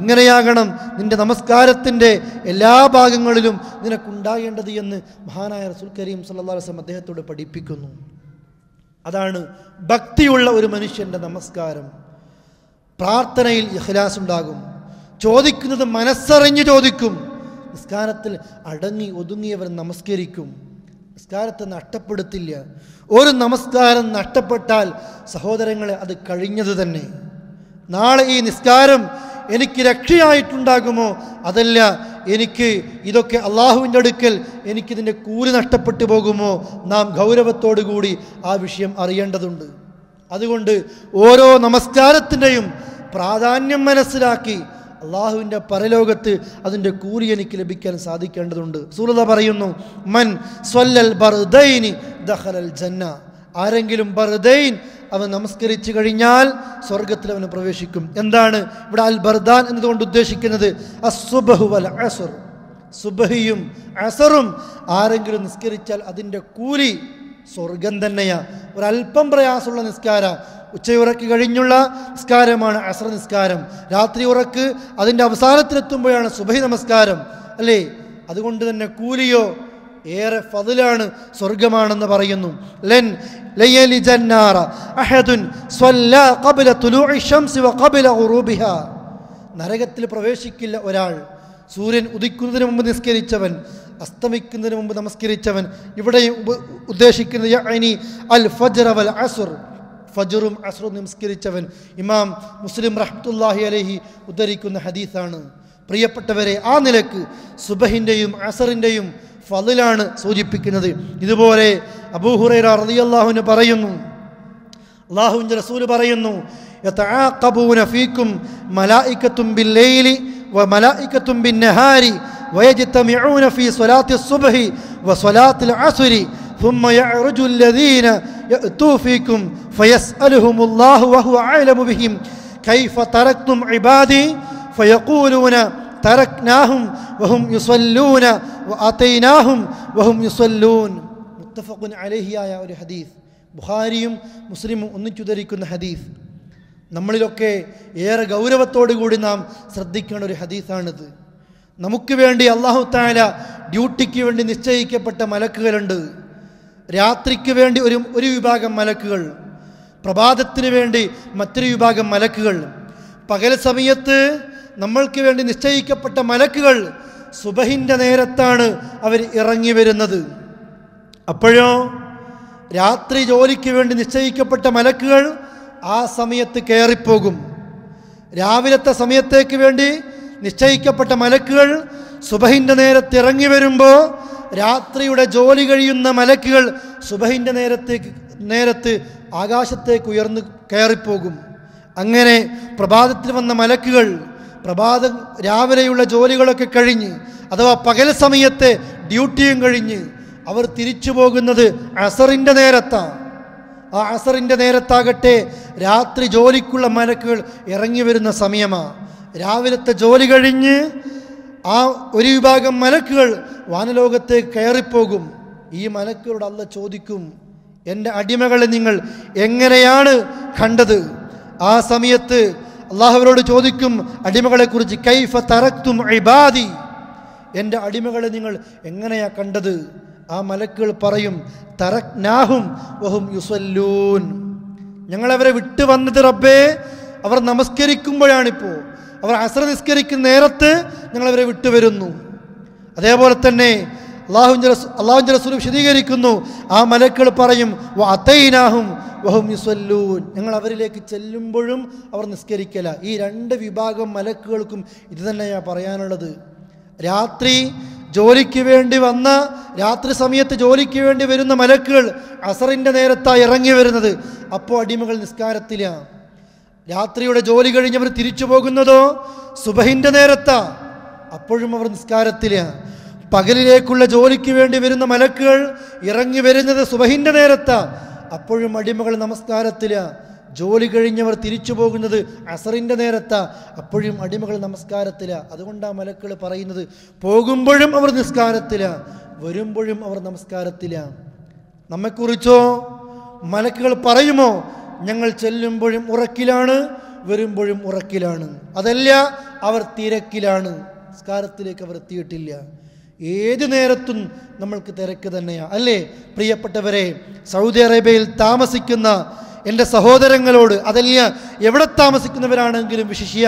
ഇങ്ങനെയാകണം നിന്റെ നമസ്കാരത്തിൻ്റെ എല്ലാ ഭാഗങ്ങളിലും നിനക്കുണ്ടാകേണ്ടത് എന്ന് മഹാനായ റസൂൽ കരീം സല്ലല്ലാഹു അലൈഹി വസല്ലം അദ്ദേഹത്തോട് പഠിപ്പിക്കുന്നു. അതാണ് ഭക്തിയുള്ള ഒരു മനുഷ്യൻ്റെ നമസ്കാരം. പ്രാർത്ഥനയിൽ ഇഖ്ലാസ് ഉണ്ടാകും, ചോദിക്കുന്നത് മനസ്സറിഞ്ഞ് ചോദിക്കും, നിസ്കാരത്തിൽ അടങ്ങി ഒതുങ്ങിയവർ നമസ്കരിക്കും, നിസ്കാരത്തെ നഷ്ടപ്പെടുത്തില്ല. ഒരു നമസ്കാരം നഷ്ടപ്പെട്ടാൽ സഹോദരങ്ങളെ അത് കഴിഞ്ഞത് തന്നെ. നാളെ ഈ നിസ്കാരം എനിക്ക് രക്ഷയായിട്ടുണ്ടാകുമോ, അതല്ല എനിക്ക് ഇതൊക്കെ അള്ളാഹുവിൻ്റെ അടുക്കൽ എനിക്കിതിൻ്റെ കൂലി നഷ്ടപ്പെട്ടു പോകുമോ, നാം ഗൗരവത്തോടു കൂടി ആ വിഷയം അറിയേണ്ടതുണ്ട്. അതുകൊണ്ട് ഓരോ നമസ്കാരത്തിൻ്റെയും പ്രാധാന്യം മനസ്സിലാക്കി അള്ളാഹുവിൻ്റെ പരലോകത്ത് അതിൻ്റെ കൂലി എനിക്ക് ലഭിക്കാൻ സാധിക്കേണ്ടതുണ്ട്. റസൂലുള്ളാഹി പറയുന്നു, മൻ സ്വല്ലൽ ബർദൈനി ദഖലൽ ജന്ന, ആരെങ്കിലും ബർദൈൻ അവൻ നമസ്കരിച്ചു കഴിഞ്ഞാൽ സ്വർഗത്തിൽ അവന് പ്രവേശിക്കും. എന്താണ് ഇവിടെ അൽ ബർദാൻ എന്നതുകൊണ്ട് ഉദ്ദേശിക്കുന്നത്? അസ്സുബ്ഹു വൽ അസ്ർ, സുബ്ഹിയും അസറും ആരെങ്കിലും നിസ്കരിച്ചാൽ അതിൻ്റെ കൂലി സ്വർഗം തന്നെയാ. ഒരല്പം പ്രയാസമുള്ള നിസ്കാര, ഉച്ചയുറക്ക് കഴിഞ്ഞുള്ള നിസ്കാരമാണ് അസ്ർ നിസ്കാരം. രാത്രി ഉറക്ക് അതിൻ്റെ അവസാനത്തിലെത്തുമ്പോഴാണ് സുബഹി നമസ്കാരം അല്ലേ? അതുകൊണ്ട് തന്നെ കൂലിയോ ഏറെ ഫضലാണ്, സ്വർഗമാണെന്ന് പറയുന്നു. ലൻ ലയലി ജന്നാറ അഹദുൻ സ്വല്ലാ ഖബ്ല തുലൂഇ ശംസി വ ഖബ്ല ഗുറൂബിഹാ, നരകത്തിൽ പ്രവേശിക്കില്ല ഒരാൾ സൂര്യൻ ഉദിക്കുന്നതിന് മുമ്പ് നിസ്കരിച്ചവൻ, അസ്തമിക്കുന്നതിന് മുമ്പ് നമസ്കരിച്ചവൻ. ഇവിടെ ഉദ്ദേശിക്കുന്നത് യഅനി അൽ ഫജ്ർ വൽ അസ്ർ, ഫജ്റും അസ്റും നമസ്കരിച്ചവൻ. ഇമാം മുസ്ലിം റഹ്മത്തുള്ളാഹി അലൈഹി ഉദ്ധരിക്കുന്ന ഹദീസാണ്. പ്രിയപ്പെട്ടവരെ, ആ നിലക്ക് സുബഹിൻ്റെയും അസറിൻ്റെയും ഫളിലാണ് സൂചിപ്പിക്കുന്നത്. ഇതുപോലെ അബൂ ഹുറൈറ റളിയല്ലാഹു അൻഹു പറയുന്നു, അല്ലാഹുവിൻ്റെ റസൂൽ പറയുന്നു, യതആഖബൂന ഫീകും മലായികത്തും ബില്ലൈലി വമലായികത്തും ബിന്നഹാരി വയജ്തമിഊന ഫീ സ്വലാത്തി സുബ്ഹി വസ്വലാത്തിൽ അസ്രി ثم يعرج الذين يأتوا فيكم فيسألهم الله وهو أعلم بهم كيف تركتم عبادي فيقولون تركناهم وهم يصلون وآتيناهم وهم يصلون متفق عليه ആയ ഒരു ഹദീസ്. ബുഖാരിയും മുസ്ലിമും ഒന്നിച്ചുദ്ധരിക്കുന്ന ഹദീസ്. നമ്മളിലൊക്കെ ഏറെ ഗൗരവത്തോടു കൂടി നാം ശ്രദ്ധിക്കേണ്ട ഒരു ഹദീസാണിത്. നമുക്ക് വേണ്ടി അല്ലാഹു തആല ഡ്യൂട്ടിക്ക് വേണ്ടി നിശ്ചയിക്കപ്പെട്ട മലക്കുകളുണ്ട്. രാത്രിക്ക് വേണ്ടി ഒരു വിഭാഗം മലക്കുകൾ, പ്രഭാതത്തിന് വേണ്ടി മറ്റൊരു വിഭാഗം മലക്കുകൾ, പകൽ സമയത്ത് നമ്മൾക്ക് വേണ്ടി നിശ്ചയിക്കപ്പെട്ട മലക്കുകൾ സുബഹിൻ്റെ നേരത്താണ് അവർ ഇറങ്ങി വരുന്നത്. അപ്പോഴോ രാത്രി ജോലിക്ക് വേണ്ടി നിശ്ചയിക്കപ്പെട്ട മലക്കുകൾ ആ സമയത്ത് കയറിപ്പോകും. രാവിലത്തെ സമയത്തേക്ക് വേണ്ടി നിശ്ചയിക്കപ്പെട്ട മലക്കുകൾ സുബഹിൻ്റെ നേരത്ത് ഇറങ്ങി വരുമ്പോൾ രാത്രിയുടെ ജോലി കഴിയുന്ന മലക്കുകൾ സുബഹിൻ്റെ നേരത്ത് ആകാശത്തേക്ക് ഉയർന്ന് കയറിപ്പോകും. അങ്ങനെ പ്രഭാതത്തിൽ വന്ന മലക്കുകൾ രാവിലെയുള്ള ജോലികളൊക്കെ കഴിഞ്ഞ്, അഥവാ പകൽ സമയത്തെ ഡ്യൂട്ടിയും കഴിഞ്ഞ് അവർ തിരിച്ചു പോകുന്നത് അസറിൻ്റെ നേരത്താണ്. ആ അസറിൻ്റെ നേരത്താകട്ടെ രാത്രി ജോലിക്കുള്ള മലക്കുകൾ ഇറങ്ങി വരുന്ന സമയമാണ്. രാവിലത്തെ ജോലി കഴിഞ്ഞ് ആ ഒരു വിഭാഗം മലക്കുകൾ വാനലോകത്തേക്ക് കയറിപ്പോകും. ഈ മലക്കുകളോട് അല്ലാഹ് ചോദിക്കും, എൻ്റെ അടിമകളെ നിങ്ങൾ എങ്ങനെയാണ് കണ്ടത്? ആ സമയത്ത് അല്ലാഹു അവരോട് ചോദിക്കും അടിമകളെക്കുറിച്ച്, കൈഫ തറക്തും ഇബാദി, എൻ്റെ അടിമകളെ നിങ്ങൾ എങ്ങനെയാ കണ്ടത്? ആ മലക്കുകൾ പറയും, തറക്നാഹും വഹും യുസല്ലൂൻ, ഞങ്ങളവരെ വിട്ടു വന്നത് റബ്ബേ അവർ നമസ്കരിക്കുമ്പോഴാണിപ്പോൾ, അവർ അസ്ർ നിസ്കരിക്കുന്ന നേരത്ത് ഞങ്ങളവരെ വിട്ടുവരുന്നു. അതേപോലെ തന്നെ അല്ലാഹുവിൻ്റെ റസൂൽ വിശദീകരിക്കുന്നു, ആ മലക്കുകൾ പറയും വഅതൈനാഹും വഹും യുസല്ലൂൻ, ഞങ്ങൾ അവരിലേക്ക് ചെല്ലുമ്പോഴും അവർ നിസ്കരിക്കല. ഈ രണ്ട് വിഭാഗം മലക്കുകൾക്കും ഇത് തന്നെയാണ് പറയാനുള്ളത്. രാത്രി ജോലിക്ക് വേണ്ടി വന്ന, രാത്രി സമയത്ത് ജോലിക്ക് വേണ്ടി വരുന്ന മലക്കുകൾ അസറിൻ്റെ നേരത്താണ് ഇറങ്ങി വരുന്നത്. അപ്പോൾ അടിമകൾ നിസ്കാരത്തിലാണ്. രാത്രിയുടെ ജോലി കഴിഞ്ഞവർ തിരിച്ചു പോകുന്നതോ സുബഹിൻ്റെ നേരത്താ, അപ്പോഴും അവർ നിസ്കാരത്തിലാണ്. പകലിലേക്കുള്ള ജോലിക്ക് വേണ്ടി വരുന്ന മലക്കുകൾ ഇറങ്ങി വരുന്നത് സുബഹിൻ്റെ നേരത്താ, അപ്പോഴും അടിമകൾ നമസ്കാരത്തിലാണ്. ജോലി കഴിഞ്ഞവർ തിരിച്ചു പോകുന്നത് അസറിൻ്റെ നേരത്താ, അപ്പോഴും അടിമകൾ നമസ്കാരത്തിലാണ്. അതുകൊണ്ടാണ് മലക്കുകൾ പറയുന്നത് പോകുമ്പോഴും അവർ നിസ്കാരത്തിലാണ്, വരുമ്പോഴും അവർ നമസ്കാരത്തിലാണ്. നമ്മെക്കുറിച്ചോ മലക്കുകൾ പറയുമോ, ഞങ്ങൾ ചെല്ലുമ്പോഴും ഉറക്കിലാണ്, വരുമ്പോഴും ഉറക്കിലാണ്. അതല്ല, അവർ തിരക്കിലാണ്, നിസ്കാരത്തിലേക്ക് അവർ എത്തിയിട്ടില്ല. ഏത് നേരത്തും നമ്മൾക്ക് തിരക്ക് തന്നെയാണ് അല്ലേ പ്രിയപ്പെട്ടവരെ? സൗദി അറേബ്യയിൽ താമസിക്കുന്ന എൻ്റെ സഹോദരങ്ങളോട്, അതല്ല എവിടെ താമസിക്കുന്നവരാണെങ്കിലും വിശിഷ്യ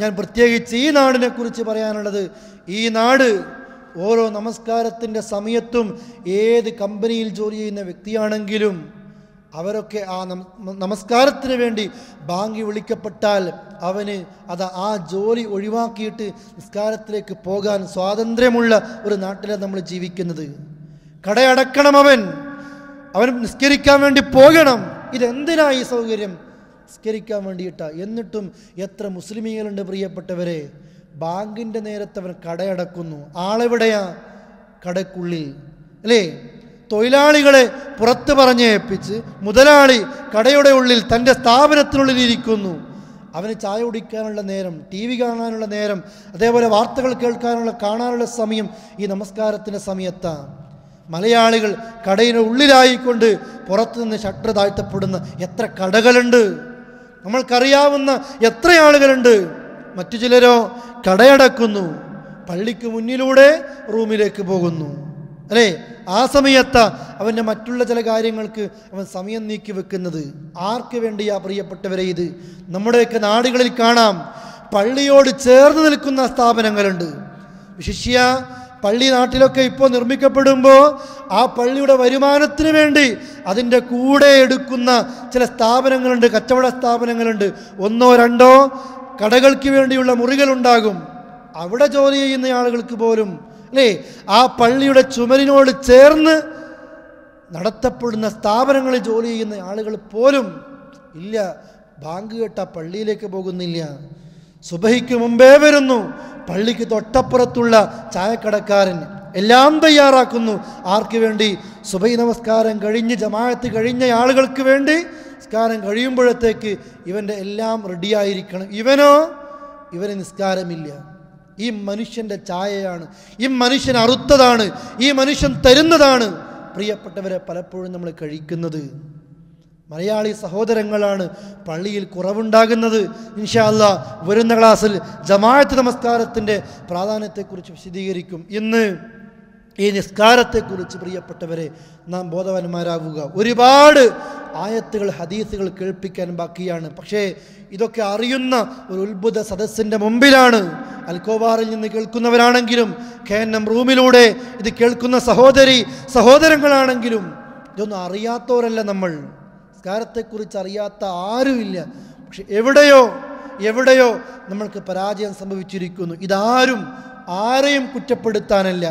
ഞാൻ പ്രത്യേകിച്ച് ഈ നാടിനെ കുറിച്ച് പറയാനുള്ളത്, ഈ നാട് ഓരോ നമസ്കാരത്തിൻ്റെ സമയത്തും ഏത് കമ്പനിയിൽ ജോലി ചെയ്യുന്ന വ്യക്തിയാണെങ്കിലും അവരൊക്കെ ആ നമസ്കാരത്തിന് വേണ്ടി ബാങ്ക് വിളിക്കപ്പെട്ടാൽ അവന് ആ ജോലി ഒഴിവാക്കിയിട്ട് നിസ്കാരത്തിലേക്ക് പോകാൻ സ്വാതന്ത്ര്യമുള്ള ഒരു നാട്ടിലാണ് നമ്മൾ ജീവിക്കുന്നത്. കടയടക്കണം, അവൻ നിസ്കരിക്കാൻ വേണ്ടി പോകണം. ഇതെന്തിനാ ഈ സൗകര്യം? നിസ്കരിക്കാൻ വേണ്ടിയിട്ടാ. എന്നിട്ടും എത്ര മുസ്ലിമീങ്ങളുണ്ട് പ്രിയപ്പെട്ടവരെ, ബാങ്കിൻ്റെ നേരത്തെ അവൻ കടയടക്കുന്നു. ആളെവിടെയാ? കടക്കുള്ളിൽ അല്ലേ? തൊഴിലാളികളെ പുറത്ത് പറഞ്ഞേൽപ്പിച്ച് മുതലാളി കടയുടെ ഉള്ളിൽ തൻ്റെ സ്ഥാപനത്തിനുള്ളിൽ ഇരിക്കുന്നു. അവന് ചായ കുടിക്കാനുള്ള നേരം, ടി വി കാണാനുള്ള നേരം, അതേപോലെ വാർത്തകൾ കാണാനുള്ള സമയം ഈ നമസ്കാരത്തിൻ്റെ സമയത്താണ്. മലയാളികൾ കടയുടെ ഉള്ളിലായിക്കൊണ്ട് പുറത്തുനിന്ന് ഷട്ടർ താഴ്ത്തപ്പെടുന്ന എത്ര കടകളുണ്ട്, നമ്മൾക്കറിയാവുന്ന എത്ര ആളുകളുണ്ട്. മറ്റു ചിലരോ കടയടക്കുന്നു, പള്ളിക്ക് മുന്നിലൂടെ റൂമിലേക്ക് പോകുന്നു അല്ലേ? ആ സമയത്ത് അവൻ്റെ മറ്റുള്ള ചില കാര്യങ്ങൾക്ക് അവൻ സമയം നീക്കി വെക്കുന്നത്. ആർക്ക് വേണ്ടിയാ പ്രിയപ്പെട്ടവരെ ഇത്? നമ്മുടെയൊക്കെ നാടുകളിൽ കാണാം, പള്ളിയോട് ചേർന്ന് നിൽക്കുന്ന സ്ഥാപനങ്ങളുണ്ട്. വിശിഷ്യ പള്ളി നാട്ടിലൊക്കെ ഇപ്പോൾ നിർമ്മിക്കപ്പെടുമ്പോൾ ആ പള്ളിയുടെ വരുമാനത്തിന് വേണ്ടി അതിൻ്റെ കൂടെ എടുക്കുന്ന ചില സ്ഥാപനങ്ങളുണ്ട്, കച്ചവട സ്ഥാപനങ്ങളുണ്ട്. ഒന്നോ രണ്ടോ കടകൾക്ക് വേണ്ടിയുള്ള മുറികളുണ്ടാകും. അവിടെ ജോലി ചെയ്യുന്ന ആളുകൾക്ക് പോലും അല്ലേ, ആ പള്ളിയുടെ ചുമരിനോട് ചേർന്ന് നടത്തപ്പെടുന്ന സ്ഥാപനങ്ങളിൽ ജോലി ചെയ്യുന്ന ആളുകൾ പോലും ഇല്ല, ബാങ്ക് കേട്ട പള്ളിയിലേക്ക് പോകുന്നില്ല. സുബഹിക്ക് മുമ്പേ വരുന്നു. പള്ളിക്ക് തൊട്ടപ്പുറത്തുള്ള ചായക്കടക്കാരൻ എല്ലാം തയ്യാറാക്കുന്നു. ആർക്ക് വേണ്ടി? സുബഹി നമസ്കാരം കഴിഞ്ഞ് ജമാഅത്ത് കഴിഞ്ഞ ആളുകൾക്ക് വേണ്ടി. നിസ്കാരം കഴിയുമ്പോഴത്തേക്ക് ഇവൻ്റെ എല്ലാം റെഡിയായിരിക്കണം. ഇവന് നിസ്കാരമില്ല. ഈ മനുഷ്യൻ്റെ ചായയാണ്, ഈ മനുഷ്യൻ അറുത്തതാണ്, ഈ മനുഷ്യൻ തരുന്നതാണ് പ്രിയപ്പെട്ടവരെ പലപ്പോഴും നമ്മൾ കഴിക്കുന്നത്. മലയാളി സഹോദരങ്ങളാണ് പള്ളിയിൽ കുറവുണ്ടാകുന്നത്. ഇൻഷാ അല്ലാഹ് വരുന്ന ക്ലാസ്സിൽ ജമാഅത്ത് നമസ്കാരത്തിൻ്റെ പ്രാധാന്യത്തെക്കുറിച്ച് വിശദീകരിക്കും. ഇന്ന് ഈ നിസ്കാരത്തെക്കുറിച്ച് പ്രിയപ്പെട്ടവരെ നാം ബോധവാന്മാരാവുക. ഒരുപാട് ആയത്തുകൾ ഹദീസുകൾ കേൾപ്പിക്കാൻ ബാക്കിയാണ്. പക്ഷേ ഇതൊക്കെ അറിയുന്ന ഒരു ഉത്ഭുത സദസ്സിൻ്റെ മുമ്പിലാണ്. അൽക്കോബാറിൽ നിന്ന് കേൾക്കുന്നവരാണെങ്കിലും KNM റൂമിലൂടെ ഇത് കേൾക്കുന്ന സഹോദരങ്ങളാണെങ്കിലും ഇതൊന്നും അറിയാത്തവരല്ല നമ്മൾ. നിസ്കാരത്തെക്കുറിച്ച് അറിയാത്ത ആരുമില്ല. പക്ഷെ എവിടെയോ നമ്മൾക്ക് പരാജയം സംഭവിച്ചിരിക്കുന്നു. ആരെയും കുറ്റപ്പെടുത്താനല്ല,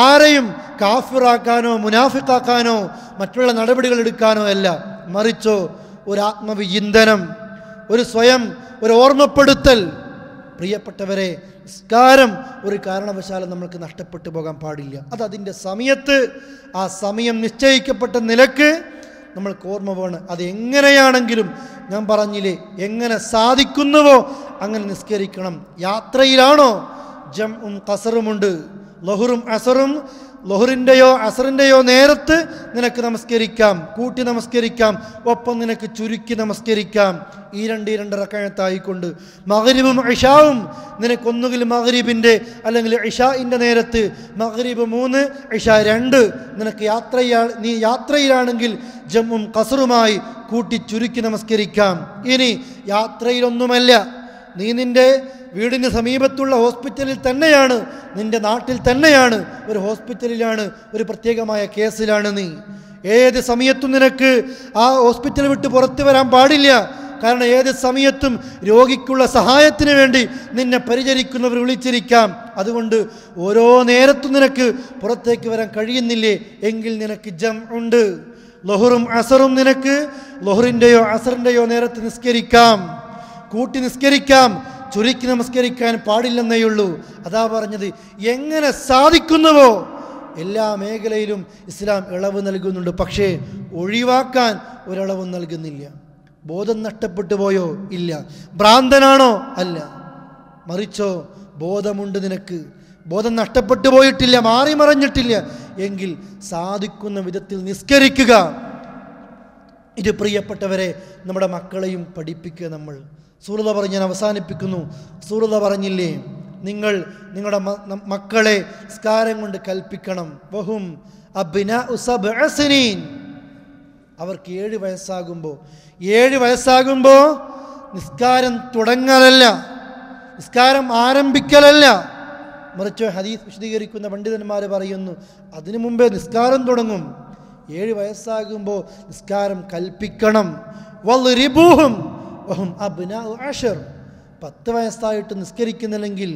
ആരെയും കാഫിറാക്കാനോ മുനാഫിക്കാക്കാനോ മറ്റുള്ള നടപടികൾ എടുക്കാനോ അല്ല, മറിച്ചോ ഒരു ആത്മവിചിന്തനം, ഒരു ഓർമ്മപ്പെടുത്തൽ. പ്രിയപ്പെട്ടവരെ, നിസ്കാരം ഒരു കാരണവശാലും നമ്മൾക്ക് നഷ്ടപ്പെട്ടു പോകാൻ പാടില്ല. അതിൻ്റെ സമയത്ത്, ആ സമയം നിശ്ചയിക്കപ്പെട്ട നിലക്ക് നമ്മൾക്ക് ഓർമ്മ വേണം. അത് എങ്ങനെയാണെങ്കിലും ഞാൻ പറഞ്ഞില്ലേ, എങ്ങനെ സാധിക്കുന്നുവോ അങ്ങനെ നിസ്കരിക്കണം. യാത്രയിലാണോ? ജംഉം ഖസറുമുണ്ട്. ലഹുറും അസറും, ലഹുറിൻ്റെയോ അസറിൻ്റെയോ നേരത്ത് നിനക്ക് നമസ്കരിക്കാം, കൂട്ടി നമസ്കരിക്കാം, ഒപ്പം നിനക്ക് ചുരുക്കി നമസ്കരിക്കാം. ഈ രണ്ട് റക്അത്തായിക്കൊണ്ട് മഗ്രിബും ഇശാവും നിനക്കൊന്നുകിൽ മഗ്രിബിൻ്റെ അല്ലെങ്കിൽ ഇശാഇൻ്റെ നേരത്ത് മഗ്രിബ് 3 ഇശാ 2 നിനക്ക് നീ യാത്രയിലാണെങ്കിൽ ജംഉം ഖസറുമായി കൂട്ടി ചുരുക്കി നമസ്കരിക്കാം. ഇനി യാത്രയിലൊന്നുമല്ല, നീ നിൻ്റെ വീടിന് സമീപത്തുള്ള ഹോസ്പിറ്റലിൽ തന്നെയാണ്, നിൻ്റെ നാട്ടിൽ തന്നെയാണ്, ഒരു ഹോസ്പിറ്റലിലാണ്, ഒരു പ്രത്യേകമായ കേസിലാണ് നീ. ഏത് സമയത്തും നിനക്ക് ആ ഹോസ്പിറ്റൽ വിട്ട് പുറത്തു വരാൻ പാടില്ല. കാരണം ഏത് സമയത്തും രോഗിക്കുള്ള സഹായത്തിന് വേണ്ടി നിന്നെ പരിചരിക്കുന്നവർ വിളിച്ചിരിക്കാം. അതുകൊണ്ട് ഓരോ നേരത്തും നിനക്ക് പുറത്തേക്ക് വരാൻ കഴിയുന്നില്ലേ എങ്കിൽ നിനക്ക് ഉണ്ട്. ലഹുറും അസറും നിനക്ക് ലഹുറിൻ്റെയോ അസറിൻ്റെയോ നേരത്ത് നിസ്കരിക്കാം, കൂട്ടി നിസ്കരിക്കാം, ചുരുക്കി നമസ്കരിക്കാൻ പാടില്ലെന്നേയുള്ളൂ. അതാ പറഞ്ഞത്, എങ്ങനെ സാധിക്കുന്നുവോ എല്ലാ മേഖലയിലും ഇസ്ലാം ഇളവ് നൽകുന്നുണ്ട്. പക്ഷേ ഒഴിവാക്കാൻ ഒരിളവും നൽകുന്നില്ല. ബോധം നഷ്ടപ്പെട്ടു പോയോ? ഇല്ല. ഭ്രാന്തനാണോ? അല്ല. മറിച്ചോ ബോധമുണ്ട് നിനക്ക്, ബോധം നഷ്ടപ്പെട്ടു പോയിട്ടില്ല, മാറി മറഞ്ഞിട്ടില്ല എങ്കിൽ സാധിക്കുന്ന വിധത്തിൽ നിസ്കരിക്കുക. ഇത് പ്രിയപ്പെട്ടവരെ നമ്മുടെ മക്കളെയും പഠിപ്പിക്കുക. നമ്മൾ സൂറത്ത് പറഞ്ഞ് ഞാൻ അവസാനിപ്പിക്കുന്നു. സൂറത്ത് പറഞ്ഞില്ലേ, നിങ്ങളുടെ മക്കളെ നിസ്കാരം കൊണ്ട് കൽപ്പിക്കണം. വഹും അബ്നാഉ സബ്അ സിനീൻ. അവർക്ക് 7 വയസ്സാകുമ്പോൾ നിസ്കാരം തുടങ്ങലല്ല, നിസ്കാരം ആരംഭിക്കലല്ല, മറിച്ച് ഹദീസ് വിശദീകരിക്കുന്ന പണ്ഡിതന്മാർ പറയുന്നു അതിനു മുമ്പേ നിസ്കാരം തുടങ്ങും. 7 വയസ്സാകുമ്പോൾ നിസ്കാരം കൽപ്പിക്കണം. വളിരിബൂഹും വഹും അബ്നാഉ 10. 10 വയസ്സായിട്ട് നിസ്കരിക്കുന്നില്ലെങ്കിൽ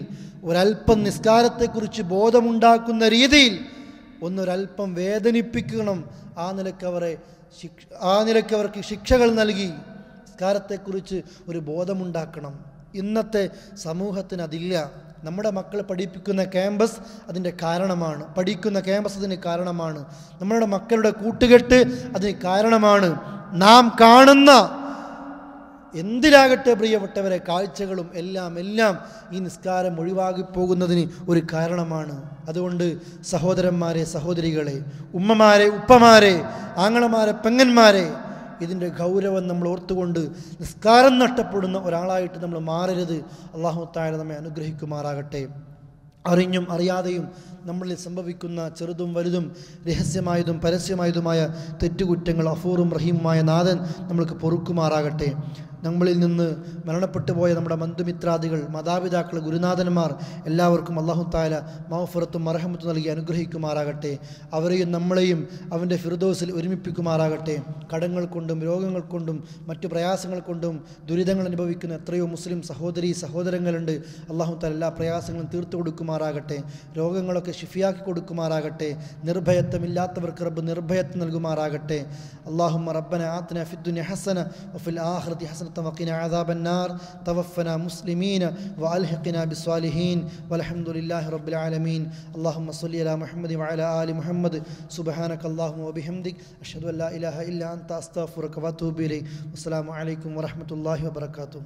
ഒരല്പം നിസ്കാരത്തെക്കുറിച്ച് ബോധമുണ്ടാക്കുന്ന രീതിയിൽ ഒരല്പം വേദനിപ്പിക്കണം. ആ നിലയ്ക്ക് അവർക്ക് ശിക്ഷകൾ നൽകി നിസ്കാരത്തെക്കുറിച്ച് ഒരു ബോധമുണ്ടാക്കണം. ഇന്നത്തെ സമൂഹത്തിന് അതില്ല. നമ്മുടെ മക്കൾ പഠിക്കുന്ന ക്യാമ്പസ് അതിൻ്റെ കാരണമാണ്, നമ്മളുടെ മക്കളുടെ കൂട്ടുകെട്ട് അതിന് കാരണമാണ്. നാം കാണുന്ന എന്തിലാകട്ടെ പ്രിയപ്പെട്ടവരെ, കാഴ്ചകളും എല്ലാം ഈ നിസ്കാരം ഒഴിവാക്കി പോകുന്നതിന് ഒരു കാരണമാണ്. അതുകൊണ്ട് സഹോദരന്മാരെ, സഹോദരികളെ, ഉമ്മമാരെ, ഉപ്പമാരെ, ആങ്ങളമാരെ, പെങ്ങന്മാരെ, ഇതിൻ്റെ ഗൗരവം നമ്മൾ ഓർത്തുകൊണ്ട് നിസ്കാരം നഷ്ടപ്പെടുന്ന ഒരാളായിട്ട് നമ്മൾ മാറരുത്. അല്ലാഹു തആല നമ്മെ അനുഗ്രഹിക്കുമാറാകട്ടെ. അറിഞ്ഞും അറിയാതെയും നമ്മളിൽ സംഭവിക്കുന്ന ചെറുതും വലുതും രഹസ്യമായതും പരസ്യമായതുമായ തെറ്റുകുറ്റങ്ങൾ അഫൂറും റഹീമുമായ നാഥൻ നമ്മൾക്ക് പൊറുക്കുമാറാകട്ടെ. നമ്മളിൽ നിന്ന് മരണപ്പെട്ടു പോയ നമ്മുടെ ബന്ധുമിത്രാദികൾ, മാതാപിതാക്കൾ, ഗുരുനാഥന്മാർ എല്ലാവർക്കും അല്ലാഹു തആല മഗ്ഫിറത്തും മർഹമത്തും നൽകി അനുഗ്രഹിക്കുമാറാകട്ടെ. അവരെയും നമ്മളെയും അവൻ്റെ ഫിർദൗസിൽ ഒരുമിപ്പിക്കുമാറാകട്ടെ. കടങ്ങൾ കൊണ്ടും രോഗങ്ങൾ കൊണ്ടും മറ്റു പ്രയാസങ്ങൾ കൊണ്ടും ദുരിതങ്ങൾ അനുഭവിക്കുന്ന എത്രയോ മുസ്ലിം സഹോദരങ്ങളുണ്ട്. അല്ലാഹു തആല എല്ലാ പ്രയാസങ്ങളും തീർത്തു കൊടുക്കുമാറാകട്ടെ. രോഗങ്ങളൊക്കെ ശിഫിയാക്കി കൊടുക്കുമാറാകട്ടെ. നിർഭയത്വമില്ലാത്തവർക്ക് റബ്ബ് നിർഭയത്വം നൽകുമാറാകട്ടെ. അല്ലാഹുമ്മ റബ്ബന ആതിനാ ഫിദ്ദുനിയ ഹസന വഫിൽ ആഖിറതി ഹസനതൻ വഖിനാ അദാബന്നാർ. തവഫനാ മുസ്ലിമീന വഅൽഹിഖ്നാ ബിസ്സാലിഹീൻ വൽഹംദുലില്ലാഹി റബ്ബിൽ ആലമീൻ. അല്ലാഹുമ്മ സ്വല്ലി അലാ മുഹമ്മദി വഅലാ ആലി മുഹമ്മദ്. സുബ്ഹാനക അല്ലാഹുമ്മ വബിഹംദിക് അഷ്ഹദു അൻ ലാ ഇലാഹ ഇല്ലാ അൻത അസ്തഗ്ഫിറുക വഅതൂബു ഇലൈക്. അസ്സലാമു അലൈക്കും വറഹ്മത്തുള്ളാഹി വബറകാതുഹു.